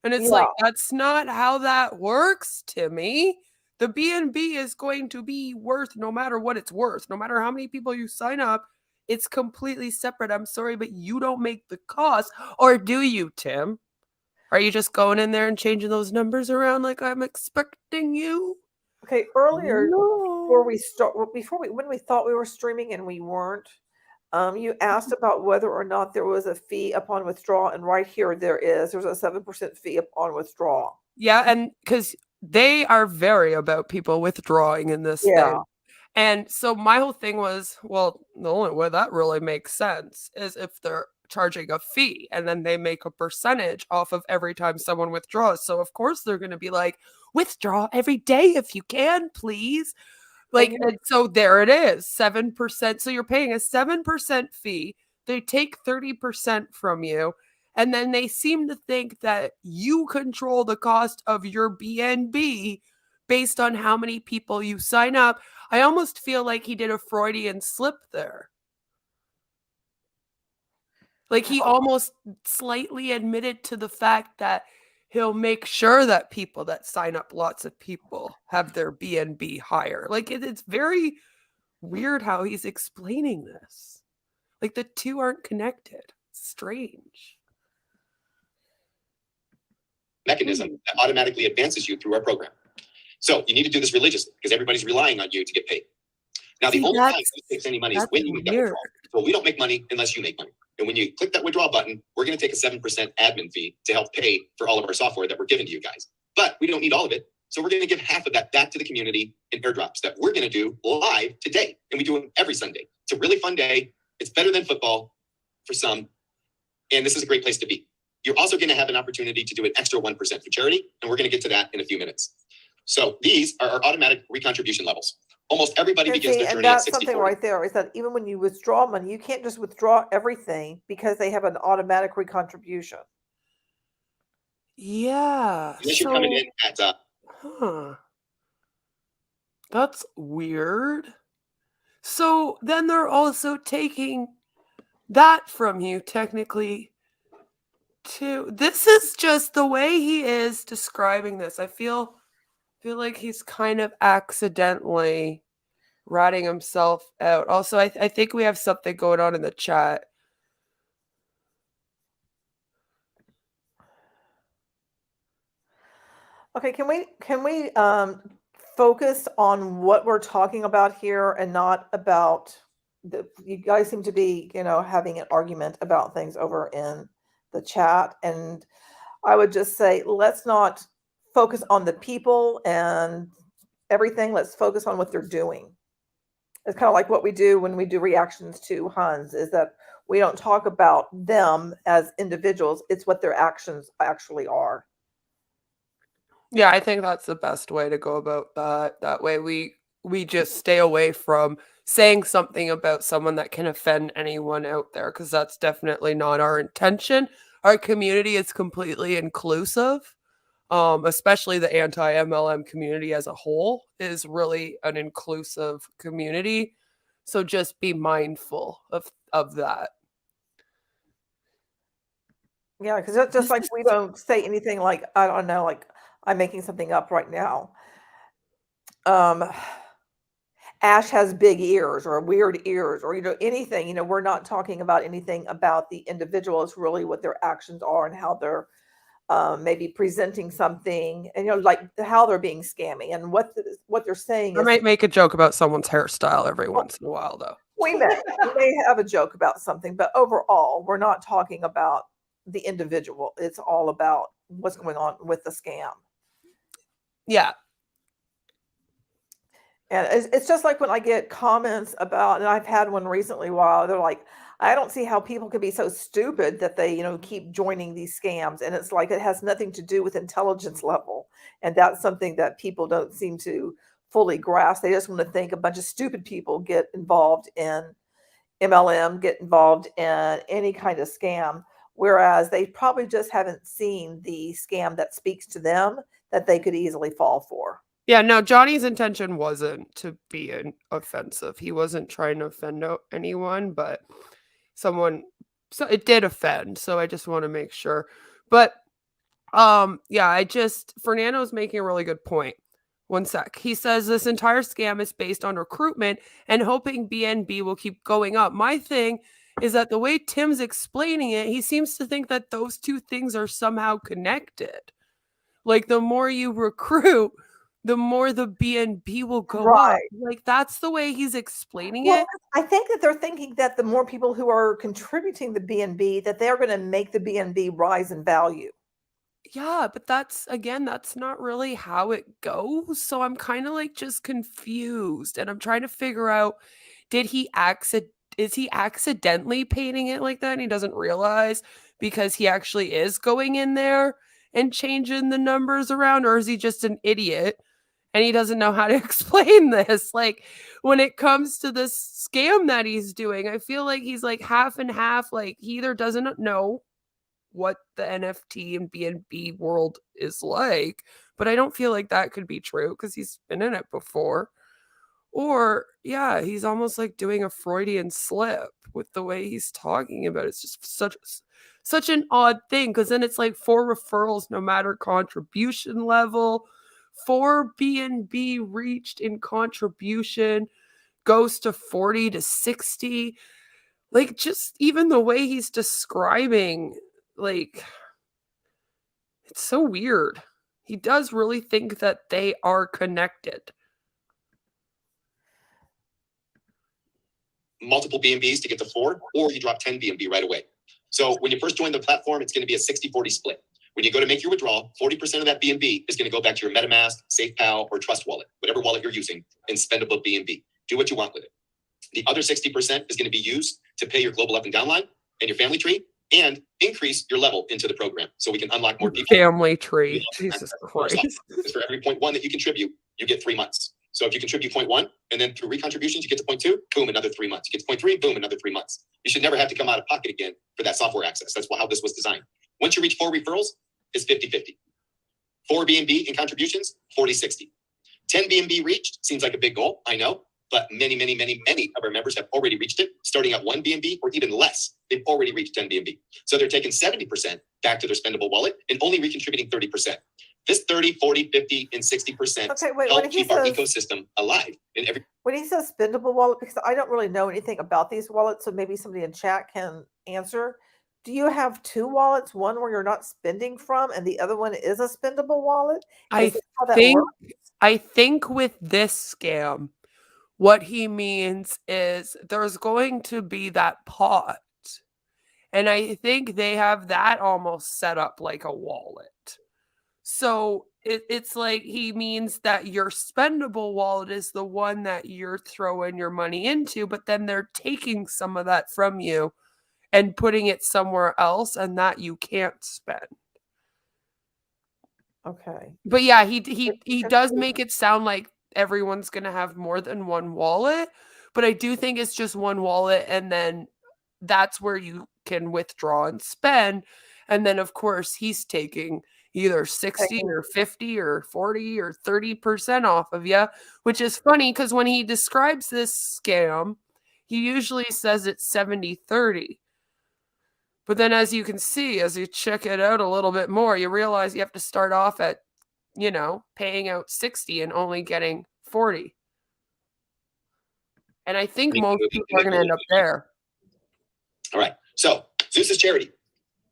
And it's like, that's not how that works, Timmy. The BNB is going to be worth no matter what it's worth. No matter how many people you sign up, it's completely separate. I'm sorry, but you don't make the cost. Or do you, Tim? Are you just going in there and changing those numbers around like I'm expecting you? Okay, earlier before No. we start, when we thought we were streaming and we weren't, you asked about whether or not there was a fee upon withdrawal, and right here there's a 7% fee upon withdrawal. Yeah, and because they are very about people withdrawing in this Yeah. thing. And so my whole thing was, well, the only way that really makes sense is if they're charging a fee and then they make a percentage off of every time someone withdraws. So of course they're going to be like, withdraw every day if you can, please. Like, and so there it is, 7%. So you're paying a 7% fee. They take 30% from you. And then they seem to think that you control the cost of your BNB based on how many people you sign up. I almost feel like he did a Freudian slip there. Like he almost slightly admitted to the fact that he'll make sure that people that sign up, lots of people, have their BNB higher. Like it's very weird how he's explaining this. Like the two aren't connected. It's strange. Mechanism that automatically advances you through our program. So you need to do this religiously because everybody's relying on you to get paid. Now, the only time you take any money is when you make that withdrawal. So we don't make money unless you make money. And when you click that withdrawal button, we're going to take a 7% admin fee to help pay for all of our software that we're giving to you guys. But we don't need all of it. So we're going to give half of that back to the community in airdrops that we're going to do live today. And we do them every Sunday. It's a really fun day. It's better than football for some. And this is a great place to be. You're also going to have an opportunity to do an extra 1% for charity, and we're going to get to that in a few minutes. So these are our automatic recontribution levels. Almost everybody And begins see, their and journey at that's 60 something right there, is that even when you withdraw money, you can't just withdraw everything because they have an automatic recontribution. Yeah. Unless you're coming in at Huh. That's weird. So then they're also taking that from you, technically, too. This is just the way he is describing this. I feel like he's kind of accidentally ratting himself out. Also, I think we have something going on in the chat. Okay, can we focus on what we're talking about here and not about you guys seem to be, having an argument about things over in the chat, and I would just say let's not focus on the people and everything. Let's focus on what they're doing. It's kind of like what we do when we do reactions to Huns, is that we don't talk about them as individuals. It's what their actions actually are. Yeah, I think that's the best way to go about that. That way we just stay away from saying something about someone that can offend anyone out there, because that's definitely not our intention. Our community is completely inclusive. Especially the anti-MLM community as a whole is really an inclusive community. So just be mindful of that. Yeah, because just like we don't say anything like, I don't know, like I'm making something up right now. Ash has big ears or weird ears or, anything, we're not talking about anything about the individual. It's really what their actions are and how they're maybe presenting something, and, like how they're being scammy and what they're saying I is. might make a joke about someone's hairstyle every once in a while, though. We may have a joke about something, but overall, we're not talking about the individual. It's all about what's going on with the scam. Yeah. And it's just like when I get comments about, and I've had one recently while they're like, I don't see how people could be so stupid that they, keep joining these scams. And it's like, it has nothing to do with intelligence level. And that's something that people don't seem to fully grasp. They just want to think a bunch of stupid people get involved in MLM, get involved in any kind of scam, whereas they probably just haven't seen the scam that speaks to them that they could easily fall for. Yeah, no, Johnny's intention wasn't to be offensive. He wasn't trying to offend anyone, but so it did offend. So I just want to make sure. But yeah, Fernando's making a really good point. One sec. He says this entire scam is based on recruitment and hoping BNB will keep going up. My thing is that the way Tim's explaining it, he seems to think that those two things are somehow connected. Like the more you recruit, the more the BNB will go up. Like that's the way he's explaining it. I think that they're thinking that the more people who are contributing the BNB, that they're going to make the BNB rise in value. Yeah, but that's not really how it goes. So I'm kind of like just confused, and I'm trying to figure out, is he accidentally painting it like that and he doesn't realize because he actually is going in there and changing the numbers around, or is he just an idiot and he doesn't know how to explain this? Like when it comes to this scam that he's doing, I feel like he's like half and half. Like he either doesn't know what the NFT and BNB world is like, but I don't feel like that could be true because he's been in it before. Or yeah, he's almost like doing a Freudian slip with the way he's talking about it. It's just such an odd thing, because then it's like 4 referrals no matter contribution level, 4 BNB reached in contribution goes to 40 to 60. Like just even the way he's describing, like it's so weird. He does really think that they are connected. Multiple BNBs to get to 4, or you drop 10 BNB right away. So when you first join the platform, it's going to be a 60-40 split. When you go to make your withdrawal, 40% of that BNB is going to go back to your MetaMask, SafePal, or Trust Wallet, whatever wallet you're using, in spendable BNB. Do what you want with it. The other 60% is going to be used to pay your global up and down line and your family tree and increase your level into the program so we can unlock more people. Family tree. Jesus Christ. Because for every 0.1 that you contribute, you get 3 months. So if you contribute 0.1 and then through recontributions, you get to 0.2, boom, another 3 months. You get to 0.3, boom, another 3 months. You should never have to come out of pocket again for that software access. That's how this was designed. Once you reach 4 referrals, it's 50-50. 4 BNB in contributions, 40-60. 10 BNB reached seems like a big goal, I know, but many of our members have already reached it, starting at 1 BNB or even less. They've already reached 10 BNB. So they're taking 70% back to their spendable wallet and only recontributing 30%. This 30, 40, 50, and 60% Okay, wait, help when he keep our says, ecosystem alive. And when he says spendable wallet, because I don't really know anything about these wallets, so maybe somebody in chat can answer. Do you have 2 wallets, one where you're not spending from and the other one is a spendable wallet? Is that how that works? I think with this scam, what he means is there's going to be that pot. And I think they have that almost set up like a wallet. So it's like he means that your spendable wallet is the one that you're throwing your money into, but then they're taking some of that from you and putting it somewhere else, and that you can't spend. Okay. But yeah, he does make it sound like everyone's going to have more than one wallet, but I do think it's just one wallet, and then that's where you can withdraw and spend. And then of course he's taking either 60 or 50 or 40 or 30% off of you, which is funny because when he describes this scam, he usually says it's 70-30. But then as you can see, as you check it out a little bit more, you realize you have to start off at, paying out 60 and only getting 40. And I think most people are going to end up there. All right. So Zeus's charity,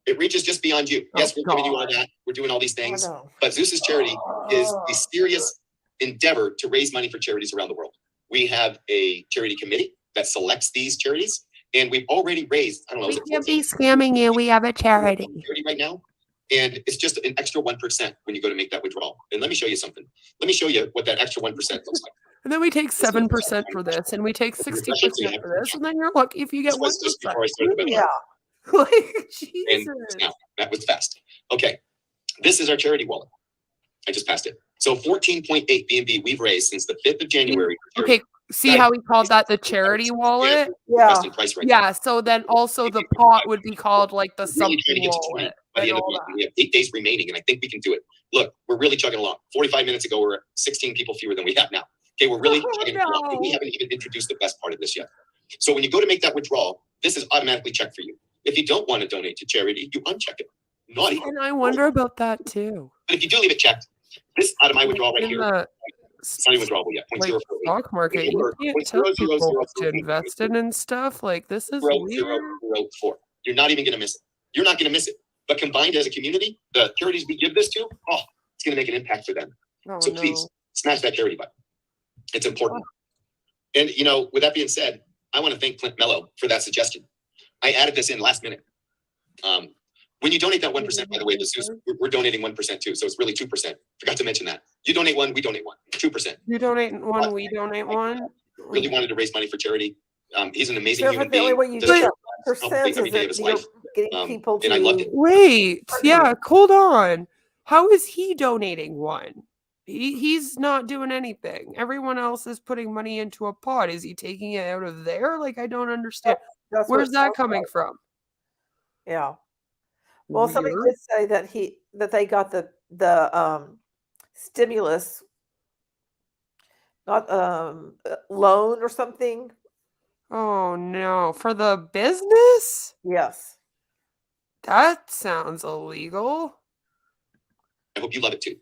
it reaches just beyond you. Yes, we're giving you all that. We're doing all these things. But Zeus's charity is a serious endeavor to raise money for charities around the world. We have a charity committee that selects these charities. And we've already raised, I don't know. We can't be scamming you. We have a charity right now. And it's just an extra 1% when you go to make that withdrawal. And let me show you something. Let me show you what that extra 1% looks like. And then we take 7% for this, and we take 60% for this, and then you're lucky if you get 1%. Yeah. Like, Jesus. And now, that was fast. Okay. This is our charity wallet. I just passed it. So 14.8 BNB we've raised since the 5th of January. Okay. See how we called that the charity wallet? Yeah. Yeah. So then also the pot would be called like the something wallet. By the end of the month, we have 8 days remaining, and I think we can do it. Look, we're really chugging along. 45 minutes ago, we're at 16 people fewer than we have now. Okay, we're really chugging along. And we haven't even introduced the best part of this yet. So when you go to make that withdrawal, this is automatically checked for you. If you don't want to donate to charity, you uncheck it. Naughty. And I wonder about that too. But if you do leave it checked, this out of my withdrawal right here. It's not even withdrawable yet. Like stock market, you can't tell people what to invest in and stuff. Like this is weird. 0.004. You're not even going to miss it. You're not going to miss it. But combined as a community, the charities we give this to, it's going to make an impact for them. So please smash that charity button. It's important. And with that being said, I want to thank Clint Mello for that suggestion. I added this in last minute. When you donate that 1%, by the way, we're donating 1% too. So it's really 2%. Forgot to mention that. You donate 1, we donate 1. 2%. You donate 1, we donate 1. Really wanted to raise money for charity. He's an amazing So human the only being. way you Does get help percent every is day of that his you're life. getting people to. And I loved it. Wait, yeah, hold on. How is he donating 1? He's not doing anything. Everyone else is putting money into a pot. Is he taking it out of there? Like, I don't understand. Where's that coming from? Yeah. Well, somebody Weird. did say that they got the stimulus, not loan or something. Oh no, for the business? Yes. That sounds illegal. I hope you love it too.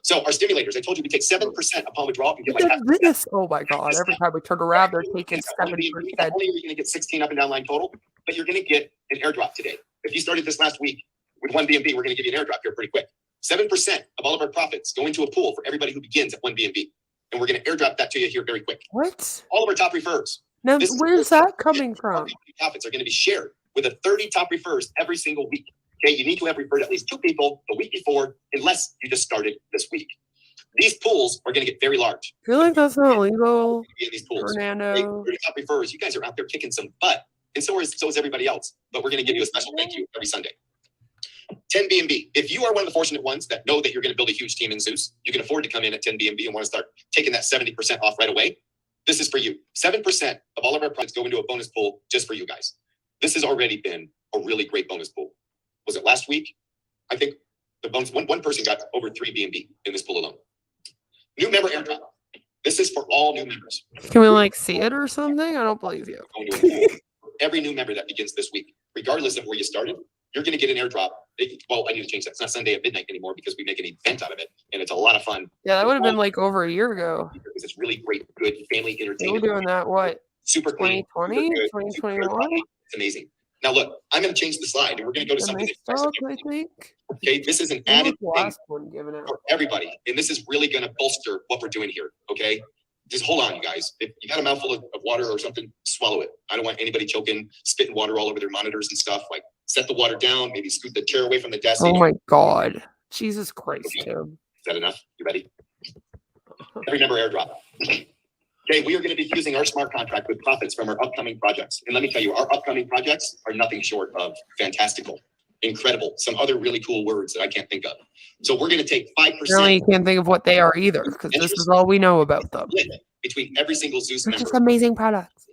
So our stimulators, I told you we take 7% upon withdrawal and get Look like at half. this. Oh my God. Every time we turn around, they're taking 7%. Not only are you going to get 16 up and down line total, but you're going to get an airdrop today. If you started this last week with 1 BNB, we're going to give you an airdrop here pretty quick. 7% of all of our profits go into a pool for everybody who begins at 1 BNB. And we're going to airdrop that to you here very quick. What? All of our top refers. Now, where's that coming from? Profits are going to be shared with the 30 top refers every single week. Okay, you need to have referred at least 2 people the week before, unless you just started this week. These pools are going to get very large. I feel like that's not legal, In these pools, Fernando. okay, 30 top refers, you guys are out there kicking some butt. And so is everybody else. But we're going to give you a special thank you every Sunday. 10 BNB. If you are one of the fortunate ones that know that you're going to build a huge team in Zeus, you can afford to come in at 10 BNB and want to start taking that 70% off right away. This is for you. 7% of all of our projects go into a bonus pool just for you guys. This has already been a really great bonus pool. Was it last week? I think the bonus one person got over 3 BNB in this pool alone. New member airdrop. This is for all new members. Can we like see it or something? I don't believe you. Every new member that begins this week, regardless of where you started, you're going to get an airdrop. Well, I need to change that. It's not Sunday at midnight anymore because we make an event out of it, and it's a lot of fun. Yeah, that would have been like over a year ago. Because it's really great, good family They were entertainment. doing that, what, Super clean. 2020, super good, super 2021? good. It's amazing. Now look, I'm going to change the slide, and we're going to go to The something nice that you guys stuff, have I think. okay, this is an When was added the thing last one given out? for everybody, and this is really going to bolster what we're doing here. Okay, just hold on, you guys. If you got a mouthful of water or something, swallow it. I don't want anybody choking, spitting water all over their monitors and stuff. Like, set the water down, maybe scoot the chair away from the desk. Oh my God. Jesus Christ, Tim. Is that enough? You ready? Every member airdrop. Okay, we are going to be using our smart contract with profits from our upcoming projects. And let me tell you, our upcoming projects are nothing short of fantastical, incredible, some other really cool words that I can't think of. So we're going to take 5% Apparently you can't think of what they are either, because this is all we know about them. between every single Zeus They're member. just amazing products.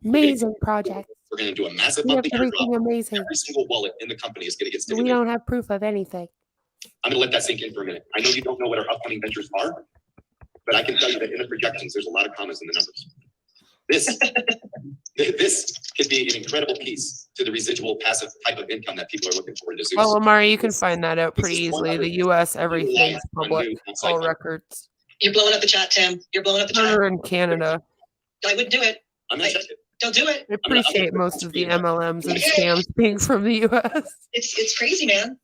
Amazing projects. We're going to do a massive We have monthly everything airdrop. amazing. Every single wallet in the company is going to get We stimulated. don't have proof of anything. I'm going to let that sink in for a minute. I know you don't know what our upcoming ventures are, but I can tell you that in the projections, there's a lot of commas in the numbers. This could be an incredible piece to the residual passive type of income that people are looking for in the Zeus. Well, Amari, you can find that out This pretty is easily. 100 The US, everything's on public. new outside All money. records. You're blowing up the chat, Tim. You're blowing up the chat. Turner in Canada. I wouldn't do it. I'm going to check it. Don't do it. I appreciate most of the MLMs and scams being from the US. It's crazy, man.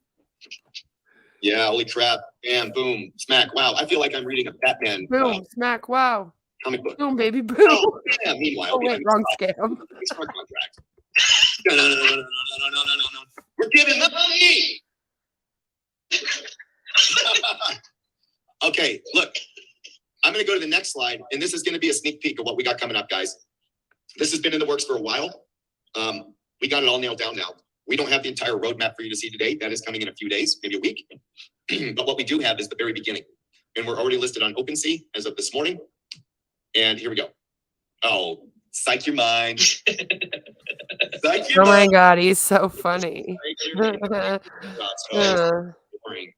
Yeah, holy crap. Bam, boom, smack. Wow, I feel like I'm reading a Batman Boom, smack, wow. comic book. Boom, baby, boom. Oh, yeah, meanwhile, Oh, wait, wrong scam. Smart contract. No. We're giving the money. Okay, look, I'm going to go to the next slide, and this is going to be a sneak peek of what we got coming up, guys. This has been in the works for a while. We got it all nailed down now. We don't have the entire roadmap for you to see today. That is coming in a few days, maybe a week. But what we do have is the very beginning, and we're already listed on OpenSea as of this morning. And here we go. Oh, psych your mind. Psych your Oh my mind. God, he's so funny. Psych your mind. Boring.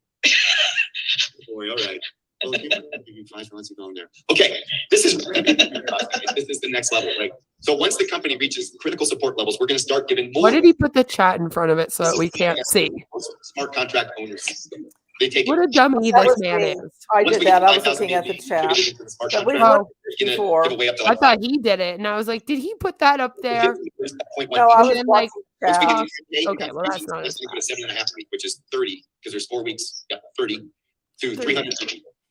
Boy, all right. Well, give me 5 months of going there. Okay, this is the next level, right? So once the company reaches critical support levels, we're going to start giving more. Why did he put the chat in front of it so that we can't see? Smart contract owners. They take What it. a dummy That this was man me. is. I Once did we get that. I was 5,000 looking at the BNB, chat. contributed to the smart But we've contract, looked we're gonna before. give away up to I like thought he did it, and I was like, did he put that up there? 0.1. No, I And was then, like, watching Once we chat. get to 8, Okay, well, that's not let's as go to 7.5 week, which is 30, because there's 4 weeks. Yeah, 30 to 300.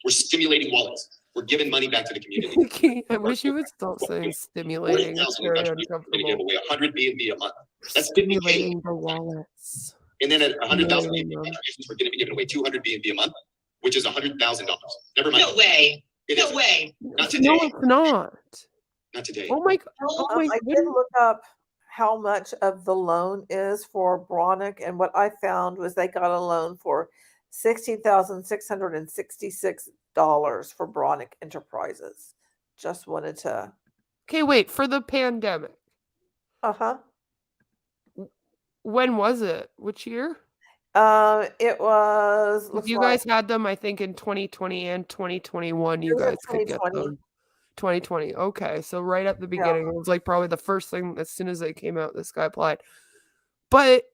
We're stimulating wallets. We're giving money back to the community. I wish you would stop saying stimulating. It's 40,000 very we're going to give uncomfortable. away 100 BNB a month. That's 50K. Stimulating the wallets. And then at 100,000 BNB No. contributions, we're going to be giving away 200 BNB a month, which is $100,000. Never mind. No way. It No isn't. way. Not today. No, it's not. Not today. Oh my God. Oh my I did look up how much of the loan is for Bronick, and what I found was they got a loan for $16,666 for Bronick Enterprises. Just wanted to. Okay, wait, for the pandemic. When was it? Which year? It was. Looks You like guys had them, I think, in 2020 and 2021. You It was in guys could get 2020. them. 2020. Okay, so right at the Yeah. beginning, it was like probably the first thing as soon as they came out, this guy applied. But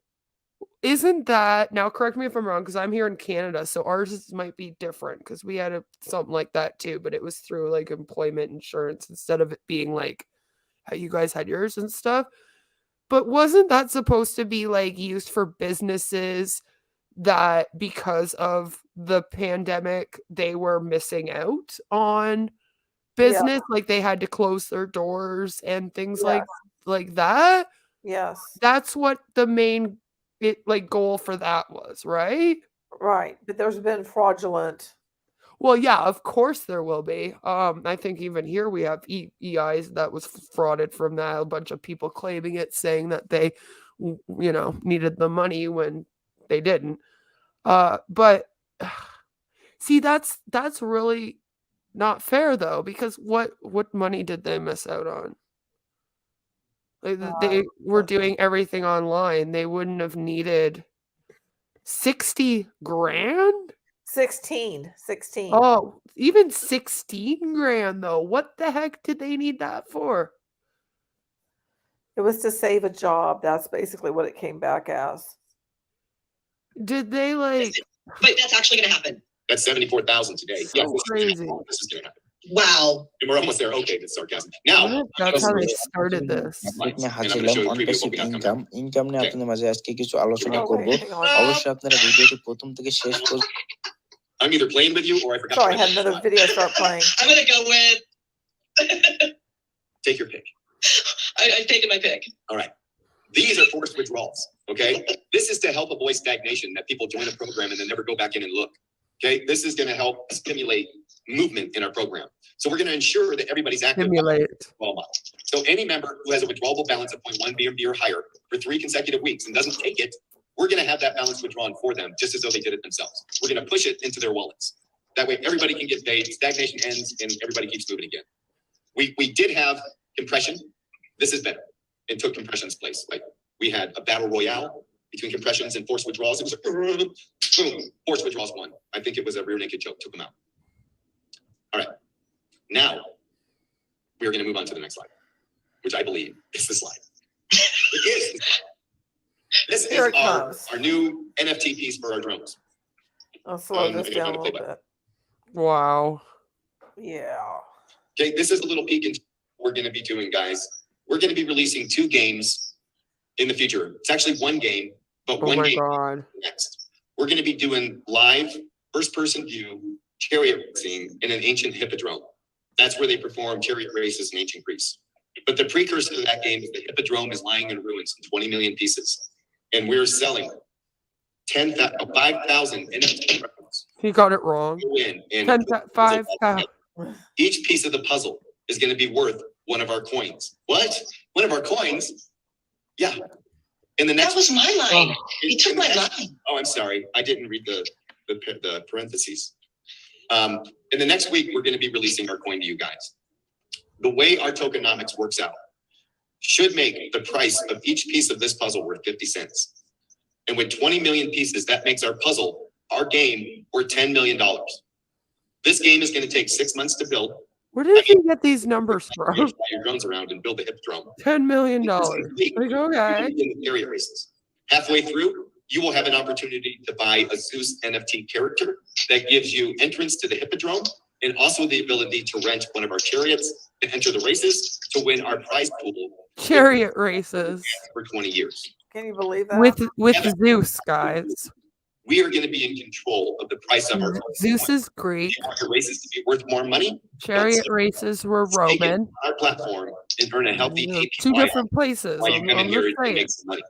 isn't that, now correct me if I'm wrong, because I'm here in Canada, so ours might be different because we had something like that too, but it was through like employment insurance instead of it being like how you guys had yours and stuff. But wasn't that supposed to be like used for businesses that because of the pandemic, they were missing out on business? Like they had to close their doors and things Yes. like that? Yes. That's what the main goal for that was, right? Right. But there's been fraudulent. Well, yeah, of course there will be. I think even here we have EIs that was frauded from that. A bunch of people claiming it, saying that they, needed the money when they didn't. But see, that's really not fair though, because what money did they miss out on? Like, they were doing everything online. They wouldn't have needed 60 grand. 16. Oh, even 16 grand though. What the heck did they need that for? It was to save a job. That's basically what it came back as. Did they like? But that's actually going to happen. That's 74,000 today. So Yes, this is gonna crazy. happen. This is going to happen. Wow. And we're almost there. Okay, that's sarcasm. Now, What? That's how they started this. and I'm going to show you a preview of what we have coming up. Income নিয়ে আপনাদের মাঝে আজকে কিছু আলোচনা Oh, করব wait, hang on. অবশ্যই আপনারা ভিডিওটি প্রথম থেকে শেষ পর্যন্ত I'm either playing with you or I forgot. Sorry, I to had another video start playing. I'm going to go with. Take your pick. I've taken my pick. All right. These are forced withdrawals. Okay. This is to help avoid stagnation, that people join a program and then never go back in and look. Okay. This is going to help stimulate movement in our program. So we're going to ensure that everybody's active. Stimulate. So any member who has a withdrawable balance of 0.1 BNB or higher for 3 consecutive weeks and doesn't take it, we're going to have that balance withdrawn for them, just as though they did it themselves. We're going to push it into their wallets. That way, everybody can get paid, stagnation ends, and everybody keeps moving again. We did have compression. This is better. It took compression's place. Like, we had a battle royale between compressions and forced withdrawals. It was a boom. Forced withdrawals won. I think it was a rear naked choke, took them out. All right. Now, we are going to move on to the next slide, which I believe is the slide. It is. This Here is it comes. our new NFT piece for our drones. I'll slow this Okay, down a okay, little bit. Wow. Yeah. Okay, this is a little peek into what we're going to be doing, guys. We're going to be releasing 2 games in the future. It's actually 1 game, but Oh one my game God. next. We're going to be doing live first-person view chariot racing in an ancient hippodrome. That's where they perform chariot races in ancient Greece. But the precursor to that game is the hippodrome is lying in ruins in 20 million pieces. And we're selling 5,000 NFT records. He got it wrong. Go in and 5,000. each piece of the puzzle is going to be worth one of our coins. What? One of our coins? Yeah. In the next That was my line. He took my line. Oh, I'm sorry. I didn't read the parentheses. In the next week, we're going to be releasing our coin to you guys. The way our tokenomics works out should make the price of each piece of this puzzle worth 50 cents. And with 20 million pieces, that makes our puzzle, our game, worth $10 million. This game is going to take 6 months to build. Where did you get these numbers from? Fly your drones around and build the hippodrome. $10 million. Like, okay. In the area races. Halfway through, you will have an opportunity to buy a Zeus NFT character that gives you entrance to the hippodrome and also the ability to rent one of our chariots and enter the races to win our prize pool. Chariot races. For 20 years. Can you believe that? With Zeus, guys. We are going to be in control of the price of our Zeus is Greek. We want your races to be worth more money. Chariot races were Take it Roman. on our platform and earn a healthy APY 2 different places. while you come in I'm here just and make saying. some money.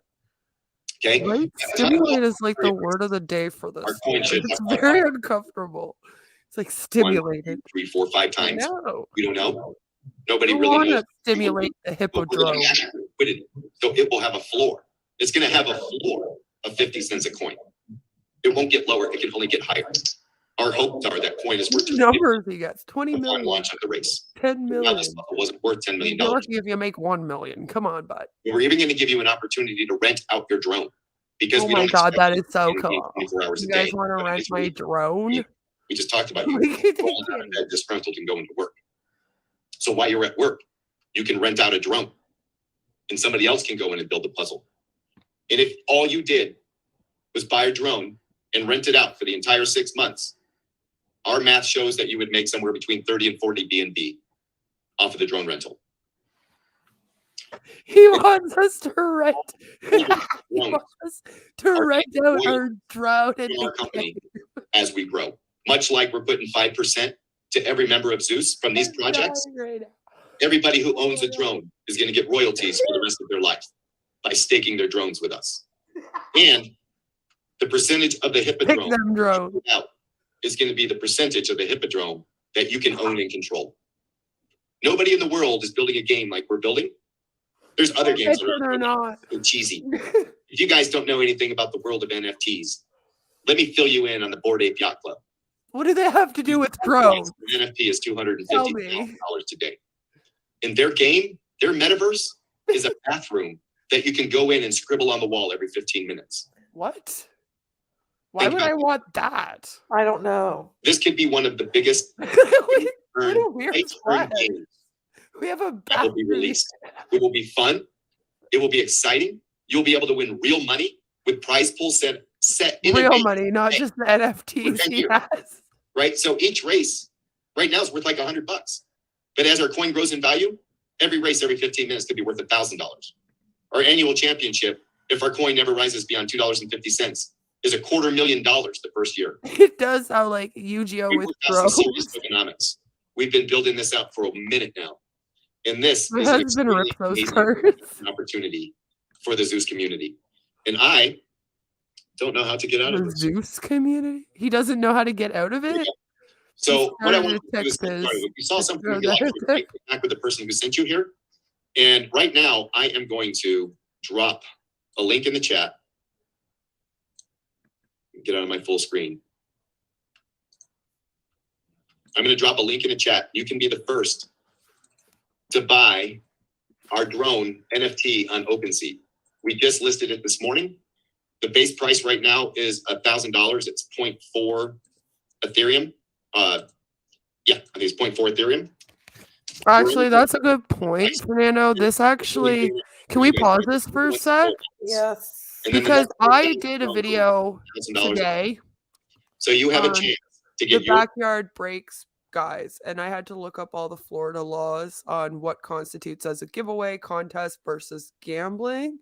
Okay? Right? Stimulate is like the word of the day for this. Our coin should It's have very uncomfortable. It's like stimulated. 3, 4, 5 times. No. We don't know. Nobody I really want knows. to stimulate the But we're hippodrome. gonna have liquidity. So it will have a floor. It's going to have a floor of 50 cents a coin. It won't get lower. It can only get higher. Our hopes are that coin is worth What numbers he gets? 20 upon million. launch of the race. 10 Now million. this level wasn't worth $10 million. You're lucky if you make 1 million. Come on, bud. We're even going to give you an opportunity to rent out your drone. Because Oh we my don't God, expect that you is so to be cool. 24 hours You a guys day. want to rent It's my really- drone? We just talked about you Look at rolling out that. of bed disgruntled and going to work. So while you're at work, you can rent out a drone and somebody else can go in and build the puzzle. And if all you did was buy a drone and rent it out for the entire 6 months, our math shows that you would make somewhere between 30 and 40 BNB off of the drone rental. He wants us to rent. He Drone wants us to rent out our drone and from our company as we grow. Much like we're putting 5% to every member of Zeus from these projects, everybody who owns a drone is going to get royalties for the rest of their life by staking their drones with us. And the percentage of the Pick hippodrome them drone. out is going to be the percentage of the hippodrome that you can own and control. Nobody in the world is building a game like we're building. There's other games that Or are not. cheesy. If you guys don't know anything about the world of NFTs, let me fill you in on the Bored Ape Yacht Club. What do they have to do with drones? An NFT is Tell $250,000 me. today. In their game, their metaverse is a bathroom that you can go in and scribble on the wall every 15 minutes. What? Why would I want that? I don't know. This could be one of the biggest What earned, a weird earned flag. games We have a that will be released. It will be fun. It will be exciting. You'll be able to win real money with prize pools set in real advance, money, not just the NFTs For 10 he years. has. right? So each race right now is worth like $100. But as our coin grows in value, every race every 15 minutes could be worth $1,000. Our annual championship, if our coin never rises beyond $2.50, is $250,000 the first year. It does sound like Yu-Gi-Oh We with worked out some serious drones. economics. We've been building this out for a minute now. And this My is an husband extremely ripped those amazing cards. opportunity for the Zeus community. And I don't know how to get out of The this. Zeus community? He doesn't know how to get out of it? So what I started want to do is get Texas started. If you saw to something throw you like, that- right back with the person who sent you here. And right now I am going to drop a link in the chat. Get out of my full screen. I'm going to drop a link in the chat. You can be the first to buy our drone NFT on OpenSea. We just listed it this morning. The base price right now is $1,000. It's 0.4 Ethereum. I think it's 0.4 Ethereum. Actually, that's a good point, Fernando. This actually, can we pause this for a sec? Yes. And then the Because next I thing did a is video $1,000. today, So you have a on chance to the get your backyard breaks guys, and I had to look up all the Florida laws on what constitutes as a giveaway contest versus gambling.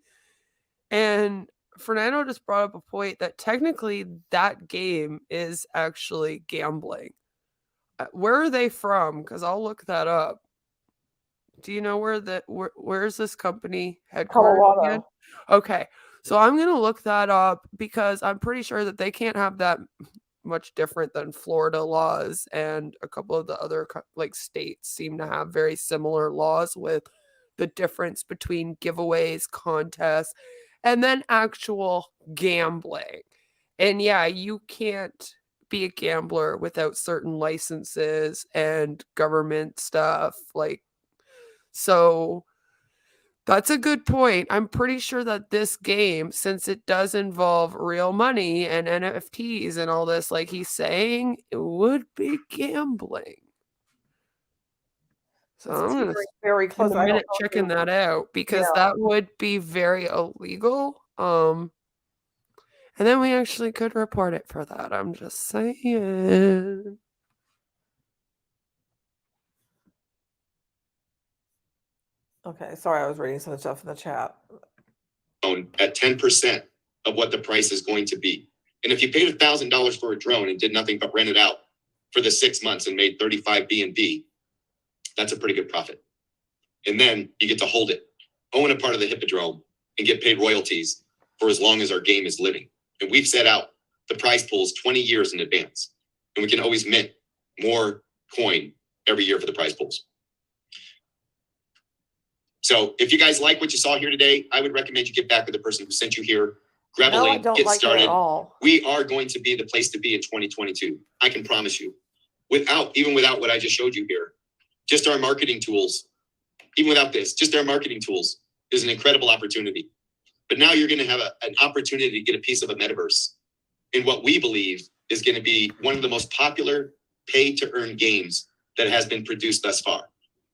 And Fernando just brought up a point that technically that game is actually gambling. Where are they from? Because I'll look that up. Do you know where is this company headquartered Colorado. again? Okay, so I'm gonna look that up because I'm pretty sure that they can't have that much different than Florida laws, and a couple of the other states seem to have very similar laws with the difference between giveaways, contests, and then actual gambling. And yeah, you can't be a gambler without certain licenses and government stuff. So that's a good point. I'm pretty sure that this game, since it does involve real money and NFTs and all this, like he's saying, it would be gambling. So I'm going to very close. spend a minute checking that out because that would be very illegal. And then we actually could report it for that. I'm just saying. Okay, sorry, I was reading some stuff in the chat. At 10% of what the price is going to be. And if you paid $1,000 for a drone and did nothing but rent it out for the 6 months and made 35 B&B, that's a pretty good profit. And then you get to hold it, own a part of the hippodrome, and get paid royalties for as long as our game is living. And we've set out the prize pools 20 years in advance. And we can always mint more coin every year for the prize pools. So if you guys like what you saw here today, I would recommend you get back with the person who sent you here. Grab a link, get started. At all. We are going to be the place to be in 2022. I can promise you. Even without what I just showed you here, just our marketing tools, even without this, just our marketing tools is an incredible opportunity. But now you're going to have an opportunity to get a piece of a metaverse in what we believe is going to be one of the most popular pay-to-earn games that has been produced thus far.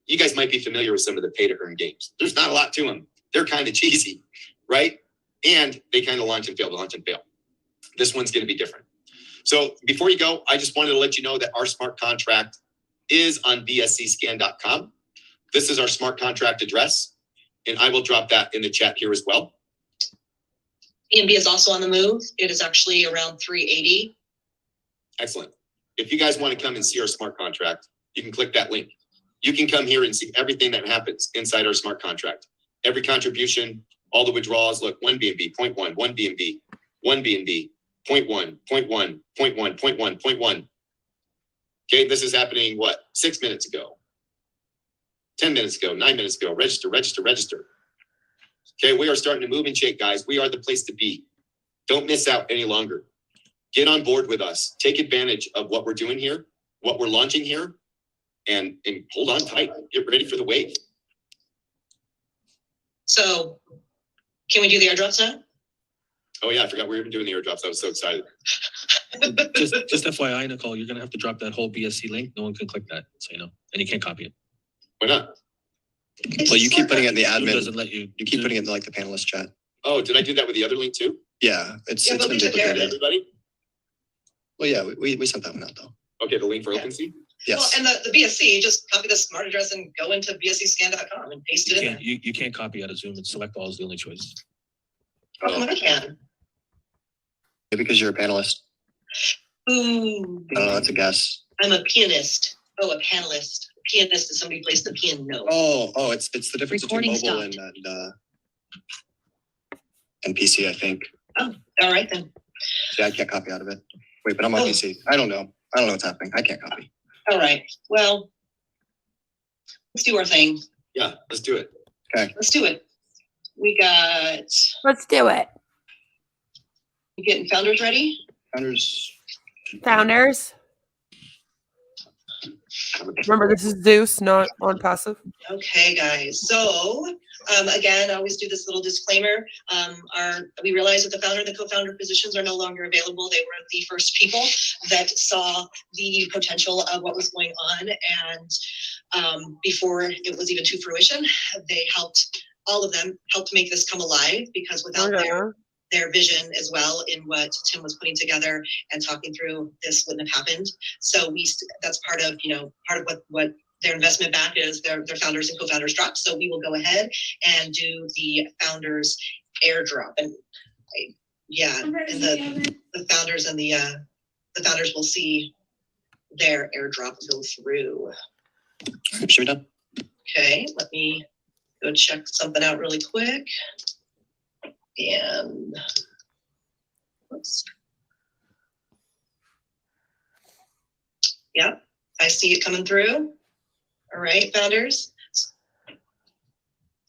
You guys might be familiar with some of the pay-to-earn games. There's not a lot to them. They're kind of cheesy, right? And they kind of launch and fail. This one's going to be different. So before you go, I just wanted to let you know that our smart contract is on bscscan.com. This is our smart contract address, and I will drop that in the chat here as well. EMB is also on the move. It is actually around 380. Excellent. If you guys want to come and see our smart contract, you can click that link. You can come here and see everything that happens inside our smart contract. Every contribution, all the withdrawals. Look, 1 BNB, 0.1, 1 BNB, 1 BNB, 0.1, 0.1, 0.1, 0.1, 0.1. Okay, this is happening, what, 6 minutes ago? 10 minutes ago, 9 minutes ago. Register, register, register. Okay, we are starting to move and shake, guys. We are the place to be. Don't miss out any longer. Get on board with us. Take advantage of what we're doing here, what we're launching here, and hold on tight. Get ready for the wave. So can we do the airdrops now? Oh yeah, I forgot we were even doing the airdrops. I was so excited. Just FYI, Nicole, you're gonna have to drop that whole BSC link. No one can click that, so you know, and you can't copy it. Why not? Well, you keep putting it in the Zoom admin. doesn't let you. You keep putting it in like the panelist chat. Oh, did I do that with the other link too? Yeah, it's Yeah, but been we took care of duplicated. it. Everybody? Well, yeah, we sent that one out though. Okay, the link for Yeah. OpenSea? Yes. Well, and the BSC, just copy the smart address and go into bscscan.com and paste it in there. You can't copy out of Zoom, and select all is the only choice. Oh, I can. Because you're a panelist. Ooh, That's a guess. I'm a pianist. Oh, a panelist. A pianist is somebody who plays the piano. Oh, it's the difference Recording between mobile and PC, I think. All right then. Yeah, I can't copy out of it. Wait, but I'm on Oh. PC. I don't know what's happening. I can't copy. All right. Well, let's do our thing. Yeah, let's do it. Let's do it. We got Let's do it. you getting founders ready? Founders. Founders. Remember, this is Zeus, not on passive. Okay, guys. So again, I always do this little disclaimer. We realize that the founder and the co-founder positions are no longer available. They were the first people that saw the potential of what was going on, and before it was even to fruition, they helped. All of them helped make this come alive, because without their vision as well in what Tim was putting together and talking through, this wouldn't have happened. So that's part of what their investment back is, their founders and co-founders drop. So we will go ahead and do the founders airdrop, and the founders and the founders will see their airdrop go through. Should we done? Okay, let me go check something out really quick. And oops. Yeah, I see it coming through. All right, founders.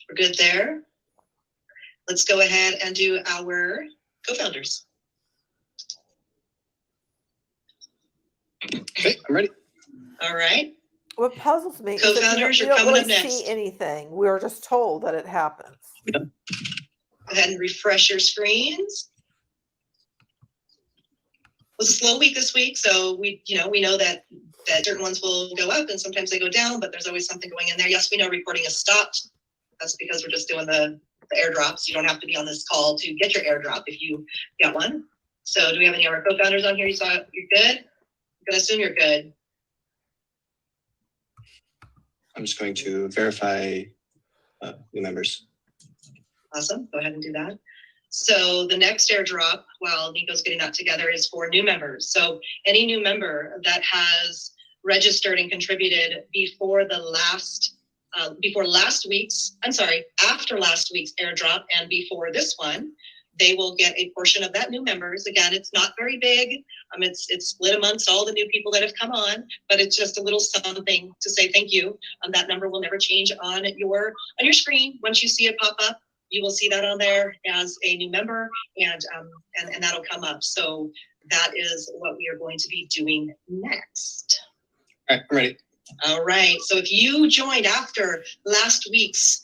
We're good there. Let's go ahead and do our co-founders. Okay, I'm ready. All right. What puzzles me is that Co-founders, you you're don't coming really up see next. anything. We're just told that it happens. Go ahead and refresh your screens. It was a slow week this week, so we know that certain ones will go up and sometimes they go down, but there's always something going in there. Yes, we know recording is stopped. That's because we're just doing the airdrops. You don't have to be on this call to get your airdrop if you get one. So do we have any of our co-founders on here? You saw it? You're good? I'm gonna assume you're good. I'm just going to verify new members. Awesome. Go ahead and do that. So the next airdrop, while Nico's getting that together, is for new members. So any new member that has registered and contributed after last week's airdrop and before this one, they will get a portion of that new members. Again, it's not very big. It's split amongst all the new people that have come on, but it's just a little something to say thank you. That number will never change on your screen. Once you see it pop up, you will see that on there as a new member, and that'll come up. So that is what we are going to be doing next. All right, I'm ready. All right. So if you joined after last week's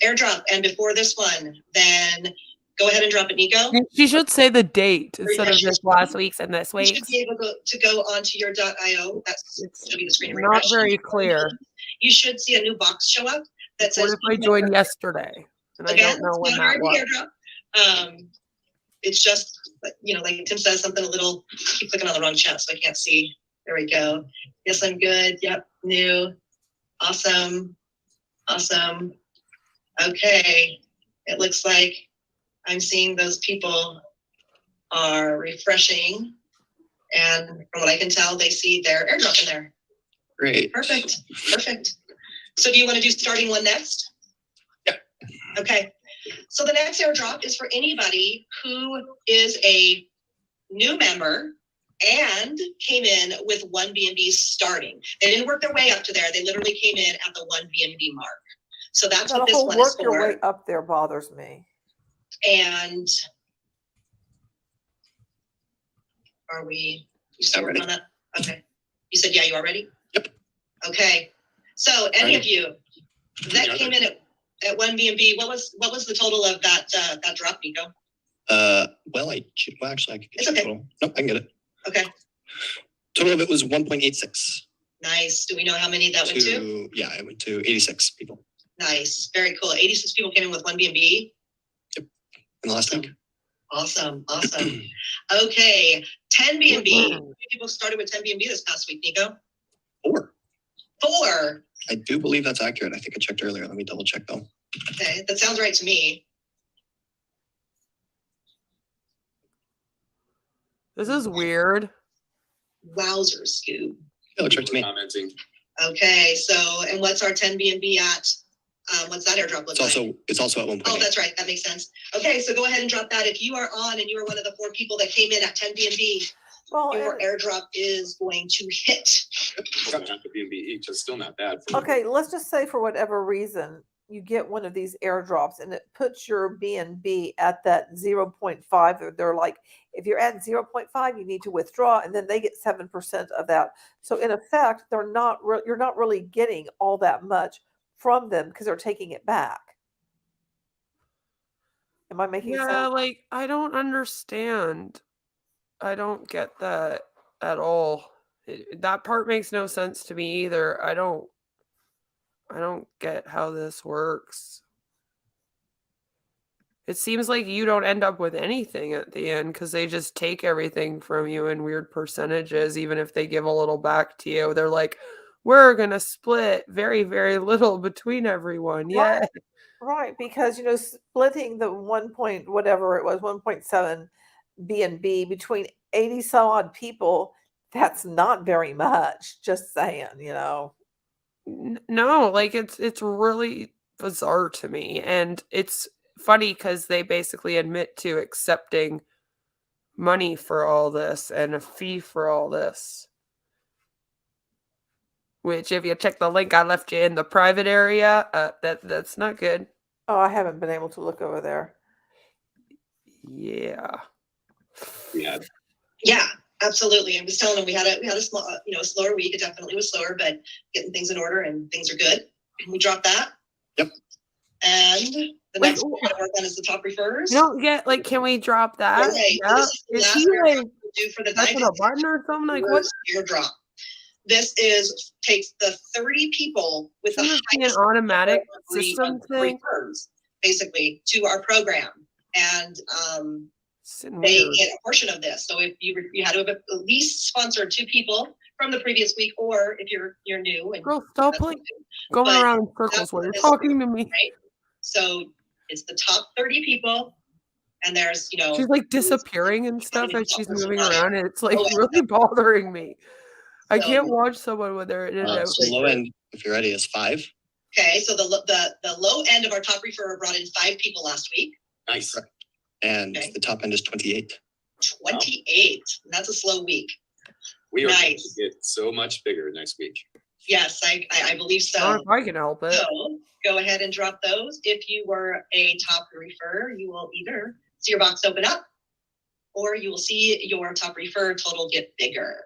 airdrop and before this one, then go ahead and drop it, Nico. She should say the date instead of just last week's and this You should week's. be able to go onto your .io. That's It's should be the screen. not refresh. very clear. You should see a new box show up that What says if I joined yesterday and I Again, don't know when it's that not was? our airdrop. It's just, like Tim says, something a little, keep clicking on the wrong chat so I can't see. There we go. Yes, I'm good. Yep, new. Awesome. Awesome. Okay. It looks like I'm seeing those people are refreshing. And from what I can tell, they see their airdrop in there. Great. Perfect. Perfect. So do you want to do starting one next? Yeah. Okay. So the next airdrop is for anybody who is a new member and came in with 1 BNB starting. They didn't work their way up to there. They literally came in at the 1 BNB mark. So that's That what this whole one is work your way for. up there bothers me. And are we, you still I'm working ready. on that? Okay. You said, yeah, you are ready? Yep. Okay. So any Ready. of you that Yeah. came in at 1 BNB, what was the total of that drop, Nico? Well, actually, I could get It's you okay. total. Nope, I can get it. Okay. Total of it was 1.86. Nice. Do we know how many that went to? Yeah, it went to 86 people Nice. Very cool. 86 people came in with 1 BNB. in the last week. Awesome. Awesome. Okay. 10 BNB. How many people started with 10 BNB this past week, Nico? 4. 4. I do believe that's accurate. I think I checked earlier. Let me double check though. Okay. That sounds right to me. This is weird. Wowzer, Scoob. Yeah, looks right to me. Commenting. Okay. So, and what's our 10 BNB at? What's that airdrop look like? It's also at 1.8. Oh, that's right. That makes sense. Okay, so go ahead and drop that. If you are on and you are one of the 4 people that came in at 10 BNB, Well, your and- airdrop is going to hit. It's gonna have to be each. It's still not bad. For okay, let's just say for whatever reason you get one of these airdrops and it puts your BNB at that 0.5. They're like, if you're at 0.5, you need to withdraw, and then they get 7% of that. So in effect, you're not really getting all that much from them because they're taking it back. Am I making Yeah, sense? like I don't understand. I don't get that at all. That part makes no sense to me either. I don't get how this works. It seems like you don't end up with anything at the end because they just take everything from you in weird percentages, even if they give a little back to you. They're like, we're going to split very, very little between everyone. Yeah. Right, because splitting the 1.7 BNB between 80 some odd people, that's not very much. Just saying, No, like it's really bizarre to me. And it's funny because they basically admit to accepting money for all this and a fee for all this. Which, if you check the link I left you in the private area, that's not good. Oh, I haven't been able to look over there. Yeah. Yeah. Yeah, absolutely. I was telling them we had a small, a slower week. It definitely was slower, but getting things in order and things are good. And we dropped that. Yep. And the next one we're gonna work on is the top referrers. You don't get like, can we drop that? Right. Yeah. This is the Is last he airdrop like we'll do for the pressing a digest button or something? Like what? airdrop. This takes the 30 people with the Shouldn't it be an highest automatic degree system of thing? returns, basically, to our program. And Sitting they weird. get a portion of this. So if you had to have at least sponsored 2 people from the previous week, or if you're new and Girl, stop that's like okay. going But around in circles that's while you're this- talking to me. right? So it's the top 30 people, and there's She's like disappearing and stuff as she's moving around, and it's like really bothering me. I can't watch someone when they're in and out. So low end, if you're ready, is 5. Okay, so the low end of our top referrer brought in 5 people last week. Nice. And Okay. the top end is 28. 28. And that's a slow week. We are going Nice. to get so much bigger next week. Yes, I believe so. Not if I can help it. So go ahead and drop those. If you were a top refer, you will either see your box open up, or you will see your top refer total get bigger.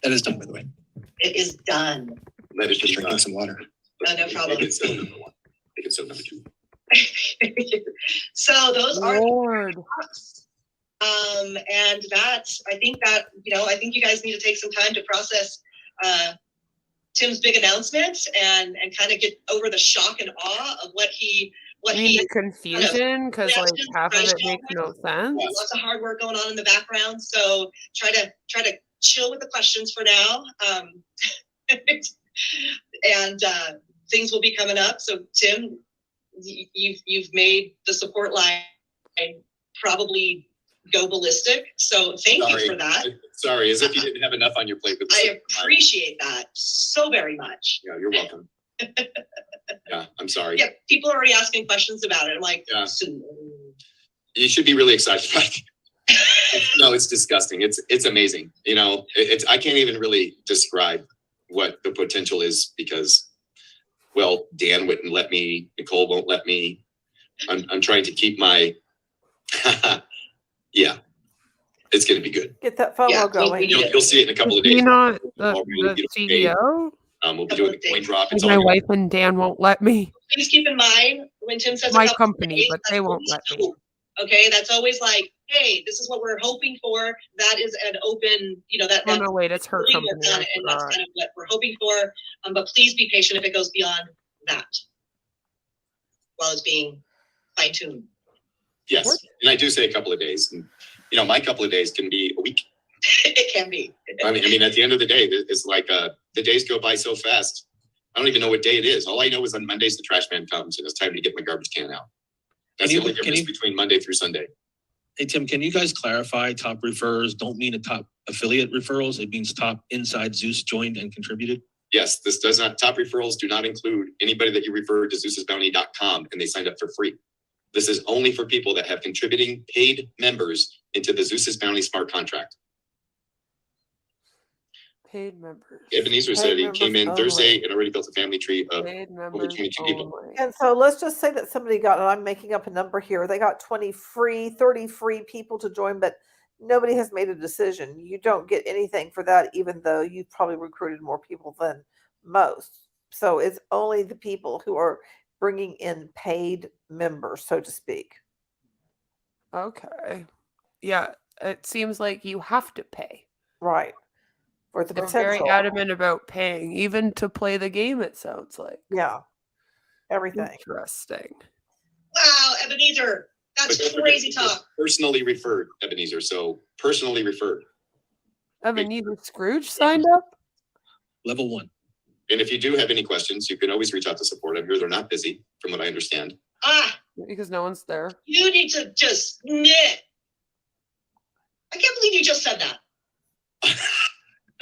That is done, by the way. It is done. Let us Just just drinking some water. No problem. Make it so number 1. Make it so number 2. So those are Lord. and that's, I think you guys need to take some time to process Tim's big announcement and kind of get over the shock and awe of what he The confusion, because like half of it makes no sense. lots of hard work going on in the background. So try to chill with the questions for now. And things will be coming up. So Tim, you've made the support line probably go ballistic. So thank you for that. Sorry, as if you didn't have enough on your plate. With the I support line. appreciate that so very much. Yeah, you're welcome. Yeah, I'm sorry. Yeah, people are already asking questions about it. I'm like, Yeah. so, You should be really excited about it. No, it's disgusting. It's amazing. You know, I can't even really describe what the potential is because, well, Dan wouldn't let me. Nicole won't let me. I'm trying to keep my. Yeah, it's going to be good. Get that FOMO Yeah, going. You'll see it in a couple of Is he days. not Already the getting paid. CEO? We'll be doing the coin drop. It's Like my all wife and Dan won't let me. Please keep in mind when Tim says My a couple of company, days, but that's they won't always let me. hope. Okay, that's always like, hey, this is what we're hoping for. That is an open, that. Oh no, wait, it's her we work company. on I it, and that's forgot. kind of what we're hoping for. But please be patient if it goes beyond that while it's being fine tuned. Yes, and I do say a couple of days. And, my couple of days can be a week. It can be. I mean, at the end of the day, it's like the days go by so fast. I don't even know what day it is. All I know is on Mondays the trash man comes and it's time to get my garbage can out. That's the only difference between Monday through Sunday. Hey, Tim, can you guys clarify top referrers don't mean a top affiliate referrals? It means top inside Zeus joined and contributed? Yes, this does not. Top referrals do not include anybody that you refer to Zeus'sBounty.com and they signed up for free. This is only for people that have contributing paid members into the Zeus's Bounty smart contract. Paid members. Ebenezer said he came in Thursday and already built a family tree of Paid over members 22 people. only. And so let's just say that somebody got, and I'm making up a number here, they got 20 free, 30 free people to join, but nobody has made a decision. You don't get anything for that, even though you've probably recruited more people than most. So it's only the people who are bringing in paid members, so to speak. Okay. Yeah, it seems like you have to pay. Right. For the They're very potential. adamant about paying, even to play the game, it sounds like. Yeah. Everything. Interesting. Wow, Ebenezer, that's crazy talk. Personally referred, Ebenezer. So personally referred. Ebenezer Scrooge signed up? Level 1. And if you do have any questions, you can always reach out to support. I'm here. They're not busy, from what I understand. Because no one's there. You need to just knit. I can't believe you just said that.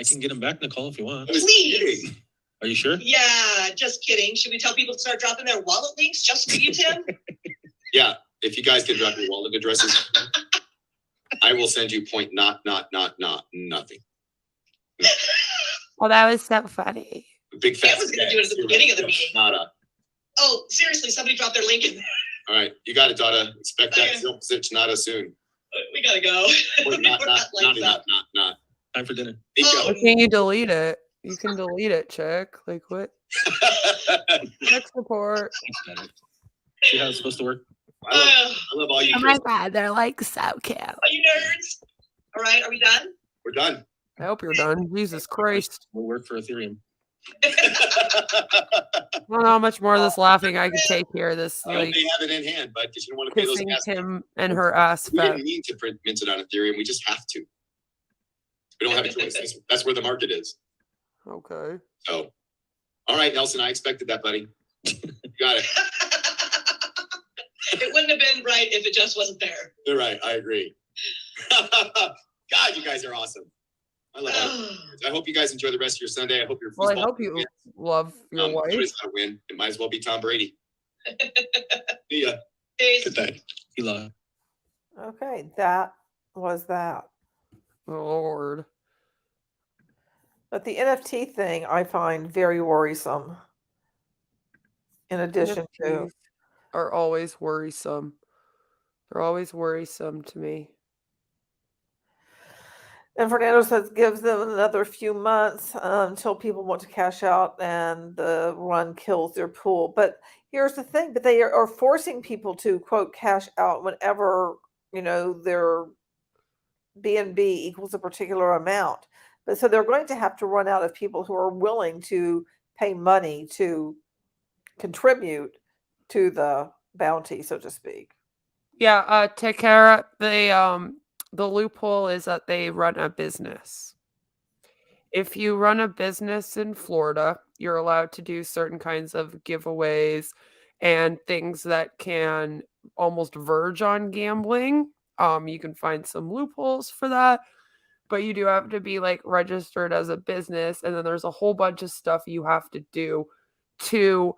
I can get them back, Nicole, if you want. Please. Are you sure? Yeah, just kidding. Should we tell people to start dropping their wallet links just for you, Tim? Yeah, if you guys can drop your wallet addresses, I will send you nothing. Well, that was so funny. Big fat. I was going to do it at the beginning of the meeting. Nada. Oh, seriously, somebody dropped their link in there. All right, you got it, Dada. Expect that Okay. nada soon. We gotta go. Or not. Time for dinner. Oh. Why can't you delete it? You can delete it, chick. Like what? Tech support. See how it's supposed to work? I love all you. Oh my god, they're like so cute. Are you nerds? All right, are we done? We're done. I hope you're done. Jesus Christ. We'll work for Ethereum. I don't know how much more of this laughing I could take here. This I hope like they have it in hand, but because you don't want to pay those kissing gas. Tim and her ass We fest. didn't mean to mint it on Ethereum. We just have to. We don't have a choice. That's where the market is. Okay. So, all right, Nelson, I expected that, buddy. You got it. It wouldn't have been right if it just wasn't there. You're right. I agree. God, you guys are awesome. I love it. I hope you guys enjoy the rest of your Sunday. I hope your Well, I foosball hope you love your wife. Nobody's gonna win. It might as well be Tom Brady. See ya. Peace. Good night. He lied. Okay, that was that. Lord. But the NFT thing I find very worrisome. In addition to, NFTs are always worrisome. They're always worrisome to me. and Fernando says gives them another few months until people want to cash out and the run kills their pool. But here's the thing, but they are forcing people to quote cash out whenever, their BNB equals a particular amount. But so they're going to have to run out of people who are willing to pay money to contribute to the bounty, so to speak. Yeah, Tekara, the loophole is that they run a business. If you run a business in Florida, you're allowed to do certain kinds of giveaways and things that can almost verge on gambling. You can find some loopholes for that, but you do have to be like registered as a business, and then there's a whole bunch of stuff you have to do to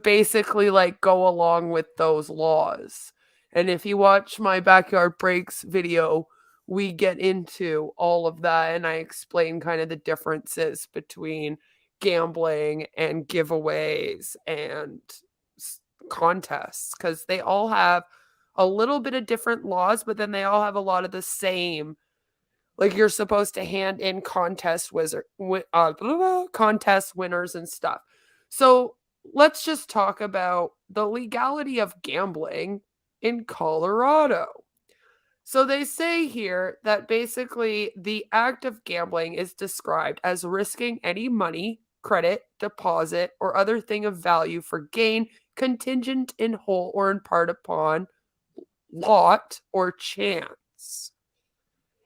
basically like go along with those laws. And if you watch my Backyard Breaks video, we get into all of that and I explain kind of the differences between gambling and giveaways and contests, because they all have a little bit of different laws, but then they all have a lot of the same. Like, you're supposed to hand in contest winners and stuff. So let's just talk about the legality of gambling in Colorado. So they say here that basically the act of gambling is described as risking any money, credit, deposit, or other thing of value for gain contingent in whole or in part upon lot or chance.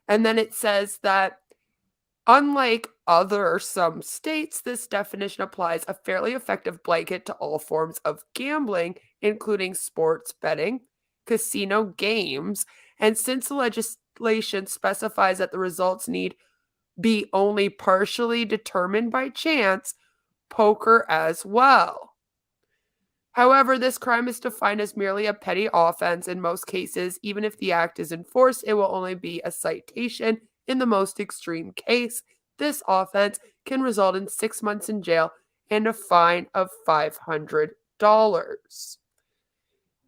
And then it says that unlike some states, this definition applies a fairly effective blanket to all forms of gambling, including sports betting, casino games, and since the legislation specifies that the results need be only partially determined by chance, poker as well. However, this crime is defined as merely a petty offense in most cases. Even if the act is enforced, it will only be a citation. In the most extreme case, this offense can result in 6 months in jail and a fine of $500.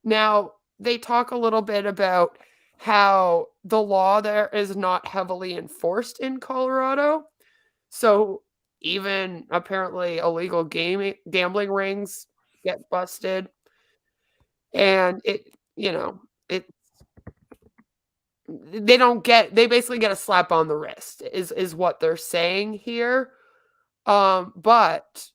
Now, they talk a little bit about how the law there is not heavily enforced in Colorado. So even apparently illegal gambling rings get busted. And they basically get a slap on the wrist is what they're saying here. But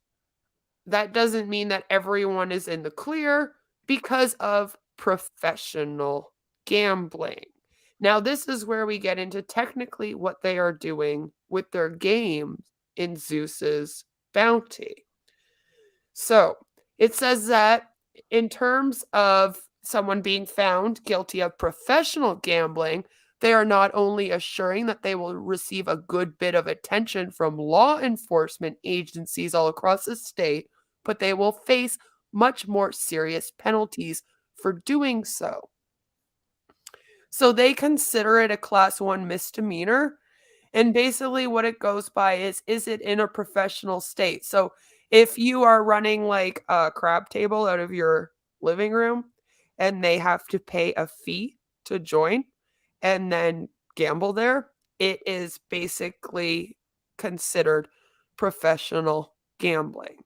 that doesn't mean that everyone is in the clear because of professional gambling. Now, this is where we get into technically what they are doing with their game in Zeus's Bounty. So it says that in terms of someone being found guilty of professional gambling, they are not only assuring that they will receive a good bit of attention from law enforcement agencies all across the state, but they will face much more serious penalties for doing so. So they consider it a class 1 misdemeanor. And basically what it goes by is it in a professional state? So if you are running like a crab table out of your living room and they have to pay a fee to join and then gamble there, it is basically considered professional gambling.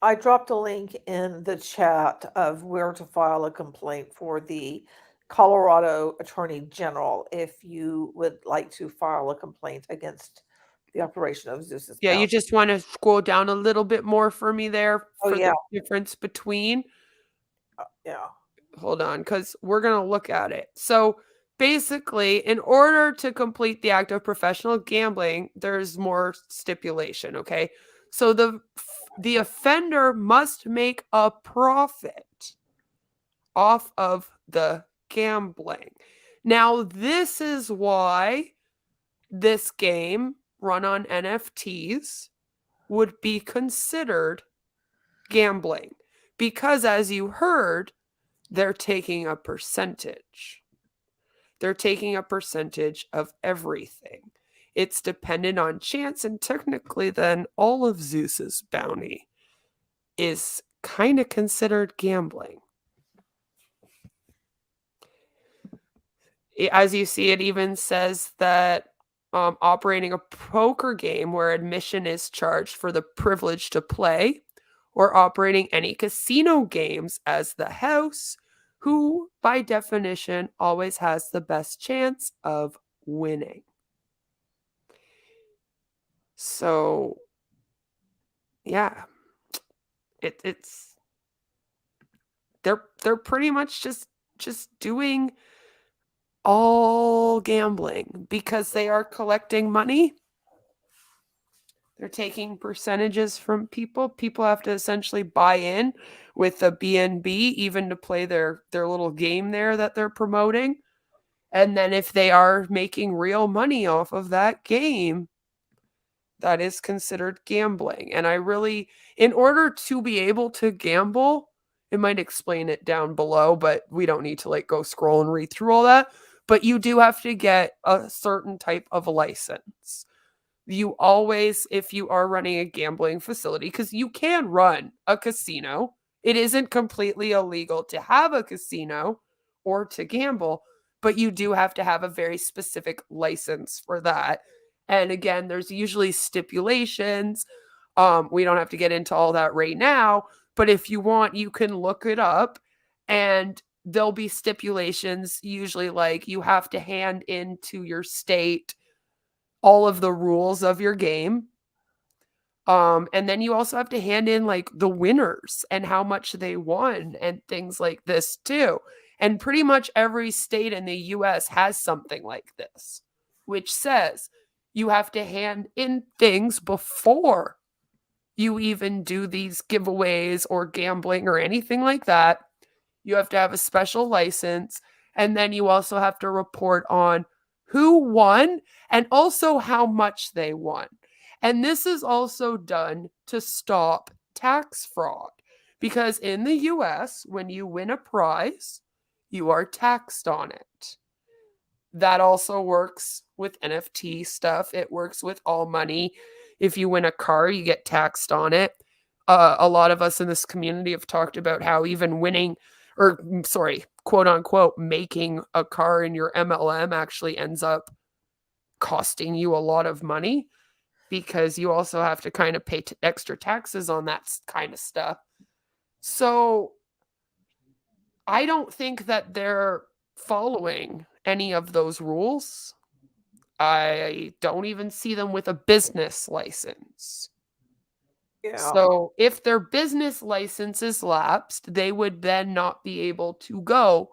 I dropped a link in the chat of where to file a complaint for the Colorado Attorney General if you would like to file a complaint against the operation of Zeus's Yeah, you Bounty. just want to scroll down a little bit more for me there Oh, for yeah. the difference between. Yeah. Hold on, because we're going to look at it. So basically, in order to complete the act of professional gambling, there's more stipulation, okay? So the offender must make a profit off of the gambling. Now, this is why this game run on NFTs would be considered gambling. Because as you heard, they're taking a percentage. They're taking a percentage of everything. It's dependent on chance, and technically then all of Zeus's bounty is kind of considered gambling. As you see, it even says that operating a poker game where admission is charged for the privilege to play, or operating any casino games as the house, who, by definition, always has the best chance of winning. So, yeah, they're pretty much just doing all gambling because they are collecting money. They're taking percentages from people. People have to essentially buy in with a BNB even to play their little game there that they're promoting. And then if they are making real money off of that game, that is considered gambling. And in order to be able to gamble, it might explain it down below, but we don't need to like go scroll and read through all that. But you do have to get a certain type of license. You always, if you are running a gambling facility, because you can run a casino, it isn't completely illegal to have a casino or to gamble, but you do have to have a very specific license for that. And again, there's usually stipulations. We don't have to get into all that right now, but if you want, you can look it up and there'll be stipulations, usually like you have to hand into your state all of the rules of your game. And then you also have to hand in like the winners and how much they won and things like this too. And pretty much every state in the US has something like this, which says you have to hand in things before you even do these giveaways or gambling or anything like that. You have to have a special license. And then you also have to report on who won and also how much they won. And this is also done to stop tax fraud because in the US, when you win a prize, you are taxed on it. That also works with NFT stuff. It works with all money. If you win a car, you get taxed on it. A lot of us in this community have talked about how even winning, or sorry, quote unquote, making a car in your MLM actually ends up costing you a lot of money because you also have to kind of pay extra taxes on that kind of stuff. So I don't think that they're following any of those rules. I don't even see them with a business license. Yeah. So if their business license is lapsed, they would then not be able to go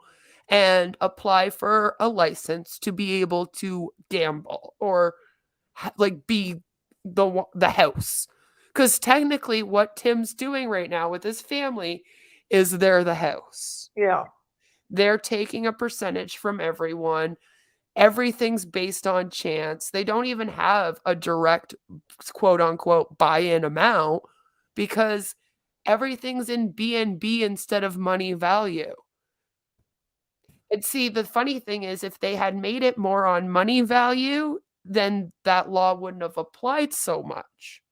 and apply for a license to be able to gamble or like be the house. Because technically what Tim's doing right now with his family is they're the house. Yeah. They're taking a percentage from everyone. Everything's based on chance. They don't even have a direct quote unquote buy-in amount because everything's in BNB instead of money value. And see, the funny thing is if they had made it more on money value, then that law wouldn't have applied so much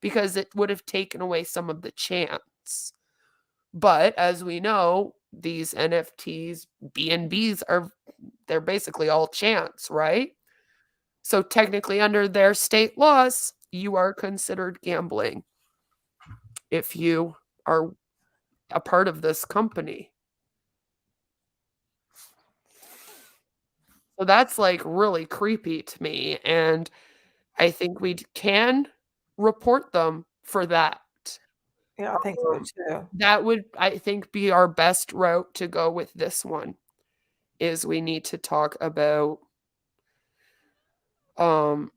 because it would have taken away some of the chance. But as we know, these NFTs, BNBs they're basically all chance, right? So technically under their state laws, you are considered gambling if you are a part of this company. So that's like really creepy to me. And I think we can report them for that. Yeah, I think so too. That would, I think, be our best route to go with this one. Is we need to talk about how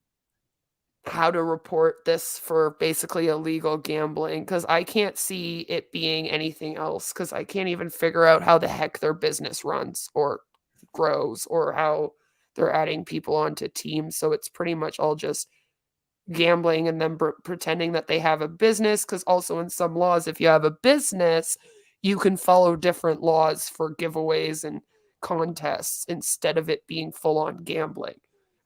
to report this for basically illegal gambling because I can't see it being anything else because I can't even figure out how the heck their business runs or grows or how they're adding people onto teams. So it's pretty much all just gambling and then pretending that they have a business because also in some laws, if you have a business, you can follow different laws for giveaways and contests instead of it being full-on gambling,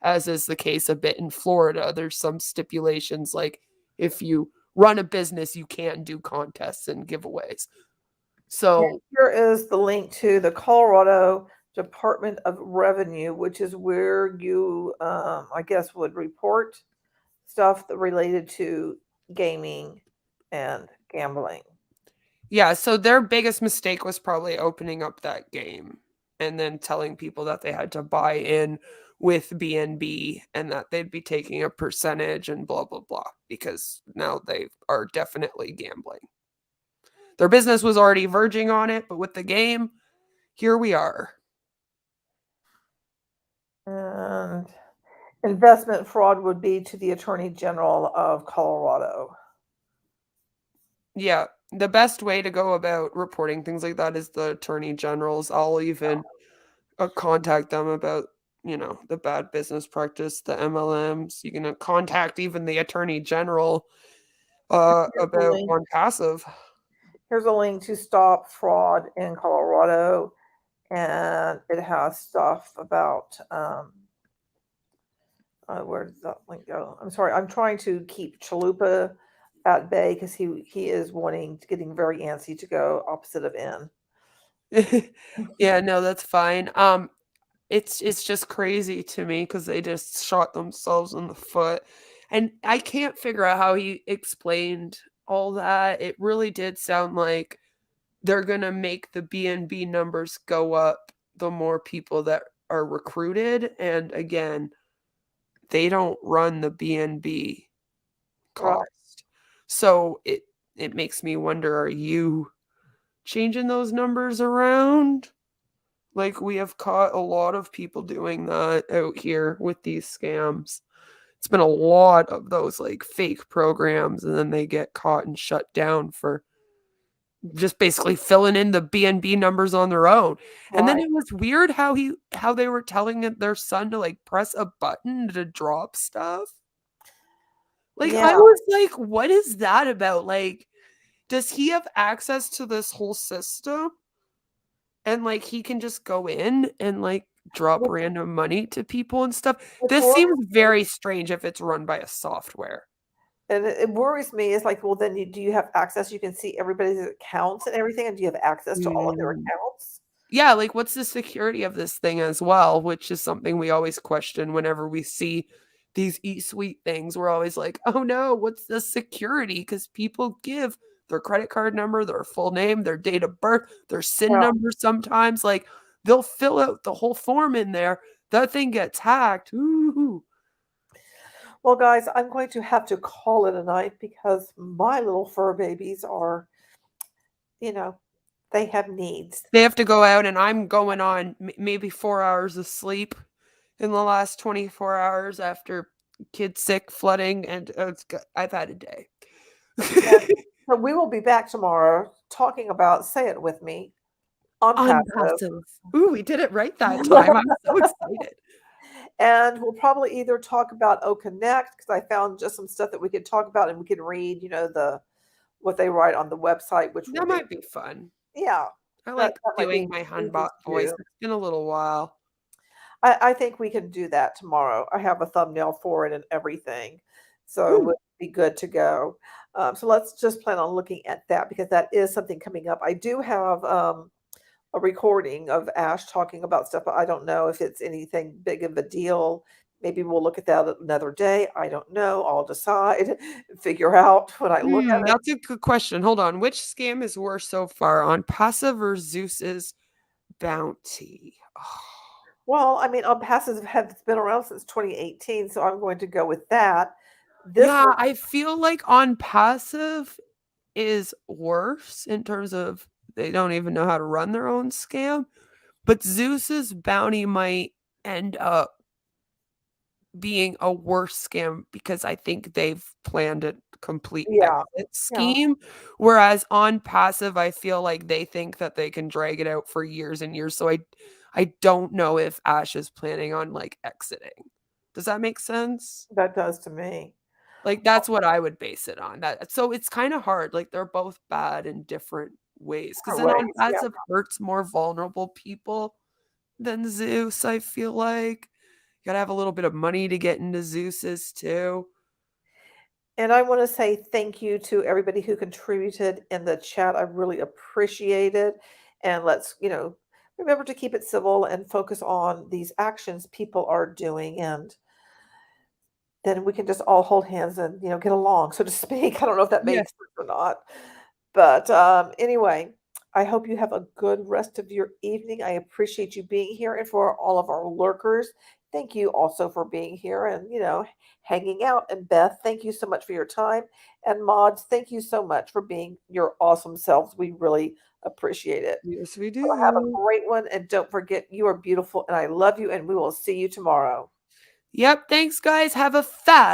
as is the case a bit in Florida. There's some stipulations like if you run a business, you can do contests and giveaways. So here is the link to the Colorado Department of Revenue, which is where you, I guess, would report stuff related to gaming and gambling. yeah, so their biggest mistake was probably opening up that game and then telling people that they had to buy in with BNB and that they'd be taking a percentage and blah, blah, blah, because now they are definitely gambling. Their business was already verging on it, but with the game, here we are. And investment fraud would be to the Attorney General of Colorado. Yeah, the best way to go about reporting things like that is the Attorney Generals. I'll even contact them about the bad business practice, the MLMs. You can contact even the Attorney General Here's the about link. on passive. Here's a link to stop fraud in Colorado, and it has stuff about where does that link go? I'm sorry, I'm trying to keep Chalupa at bay because he is getting very antsy to go opposite of N. Yeah, no, that's fine. It's just crazy to me because they just shot themselves in the foot, and I can't figure out how he explained all that. It really did sound like they're gonna make the BNB numbers go up the more people that are recruited, and again, they don't run the BNB Right. cost. So it makes me wonder, are you changing those numbers around? Like, we have caught a lot of people doing that out here with these scams. It's been a lot of those like fake programs, and then they get caught and shut down for just basically filling in the BNB numbers on their own. And then Right. it was weird how they were telling their son to like press a button to drop stuff. Like, I Yeah. was like, what is that about? Like, does he have access to this whole system? And like he can just go in and like drop Well, random money to people and stuff. it This worries seems me, very strange if it's run by a software. and it worries me. It's like, well, then do you have access? You can see everybody's accounts and everything, and do you have access to all of their Mm. accounts? Yeah, like what's the security of this thing as well, which is something we always question whenever we see these e-suite things. We're always like, oh no, what's the security? Because people give their credit card number, their full name, their date of birth, their SIN Yeah. number sometimes. Like they'll fill out the whole form in there. That thing gets hacked. Ooh. Well, guys, I'm going to have to call it a night because my little fur babies are, they have needs. They have to go out, and I'm going on maybe 4 hours of sleep in the last 24 hours after kids sick, flooding, and I've had a day. And so we will be back tomorrow talking about, say it with me, unpassive. Unpassive. Ooh, we did it right that time. I'm so excited. And we'll probably either talk about Connect because I found just some stuff that we could talk about and we can read, what they write on the website, which That might be fun. yeah. I that like might be doing my easy Hunbot to voice. do. It's been a little while. I think we can do that tomorrow. I have a thumbnail for it and everything, so Ooh. we'll be good to go. So let's just plan on looking at that because that is something coming up. I do have a recording of Ash talking about stuff, but I don't know if it's anything big of a deal. Maybe we'll look at that another day. I don't know. I'll decide and figure out when I look at it. That's a good question. Hold on. Which scam is worse so far, on Passive or Zeus's Bounty? Oh. Well, I mean, Passive has been around since 2018, so I'm going to go with that. This Yeah, one, I feel like on Passive is worse in terms of they don't even know how to run their own scam, but Zeus's Bounty might end up being a worse scam because I think they've planned a complete yeah, exit yeah. scheme, whereas on Passive, I feel like they think that they can drag it out for years and years, so I don't know if Ash is planning on, like, exiting. Does that make sense? That does to me. Like, that's what I would base it on, so it's kinda hard, like, they're both bad in different ways, because then on Ways, yeah. Passive hurts more vulnerable people than Zeus, I feel like. You gotta have a little bit of money to get into Zeus's too. And I want to say thank you to everybody who contributed in the chat. I really appreciate it. And let's, remember to keep it civil and focus on these actions people are doing. And then we can just all hold hands and, get along, so to speak. I don't know if that Yeah. makes sense or not. But anyway, I hope you have a good rest of your evening. I appreciate you being here. And for all of our lurkers, thank you also for being here and, hanging out. And Beth, thank you so much for your time. And Mods, thank you so much for being your awesome selves. We really appreciate it. Yes, we So have a do. great one. And don't forget, you are beautiful and I love you. And we will see you tomorrow. Yep, thanks, guys. Have a fab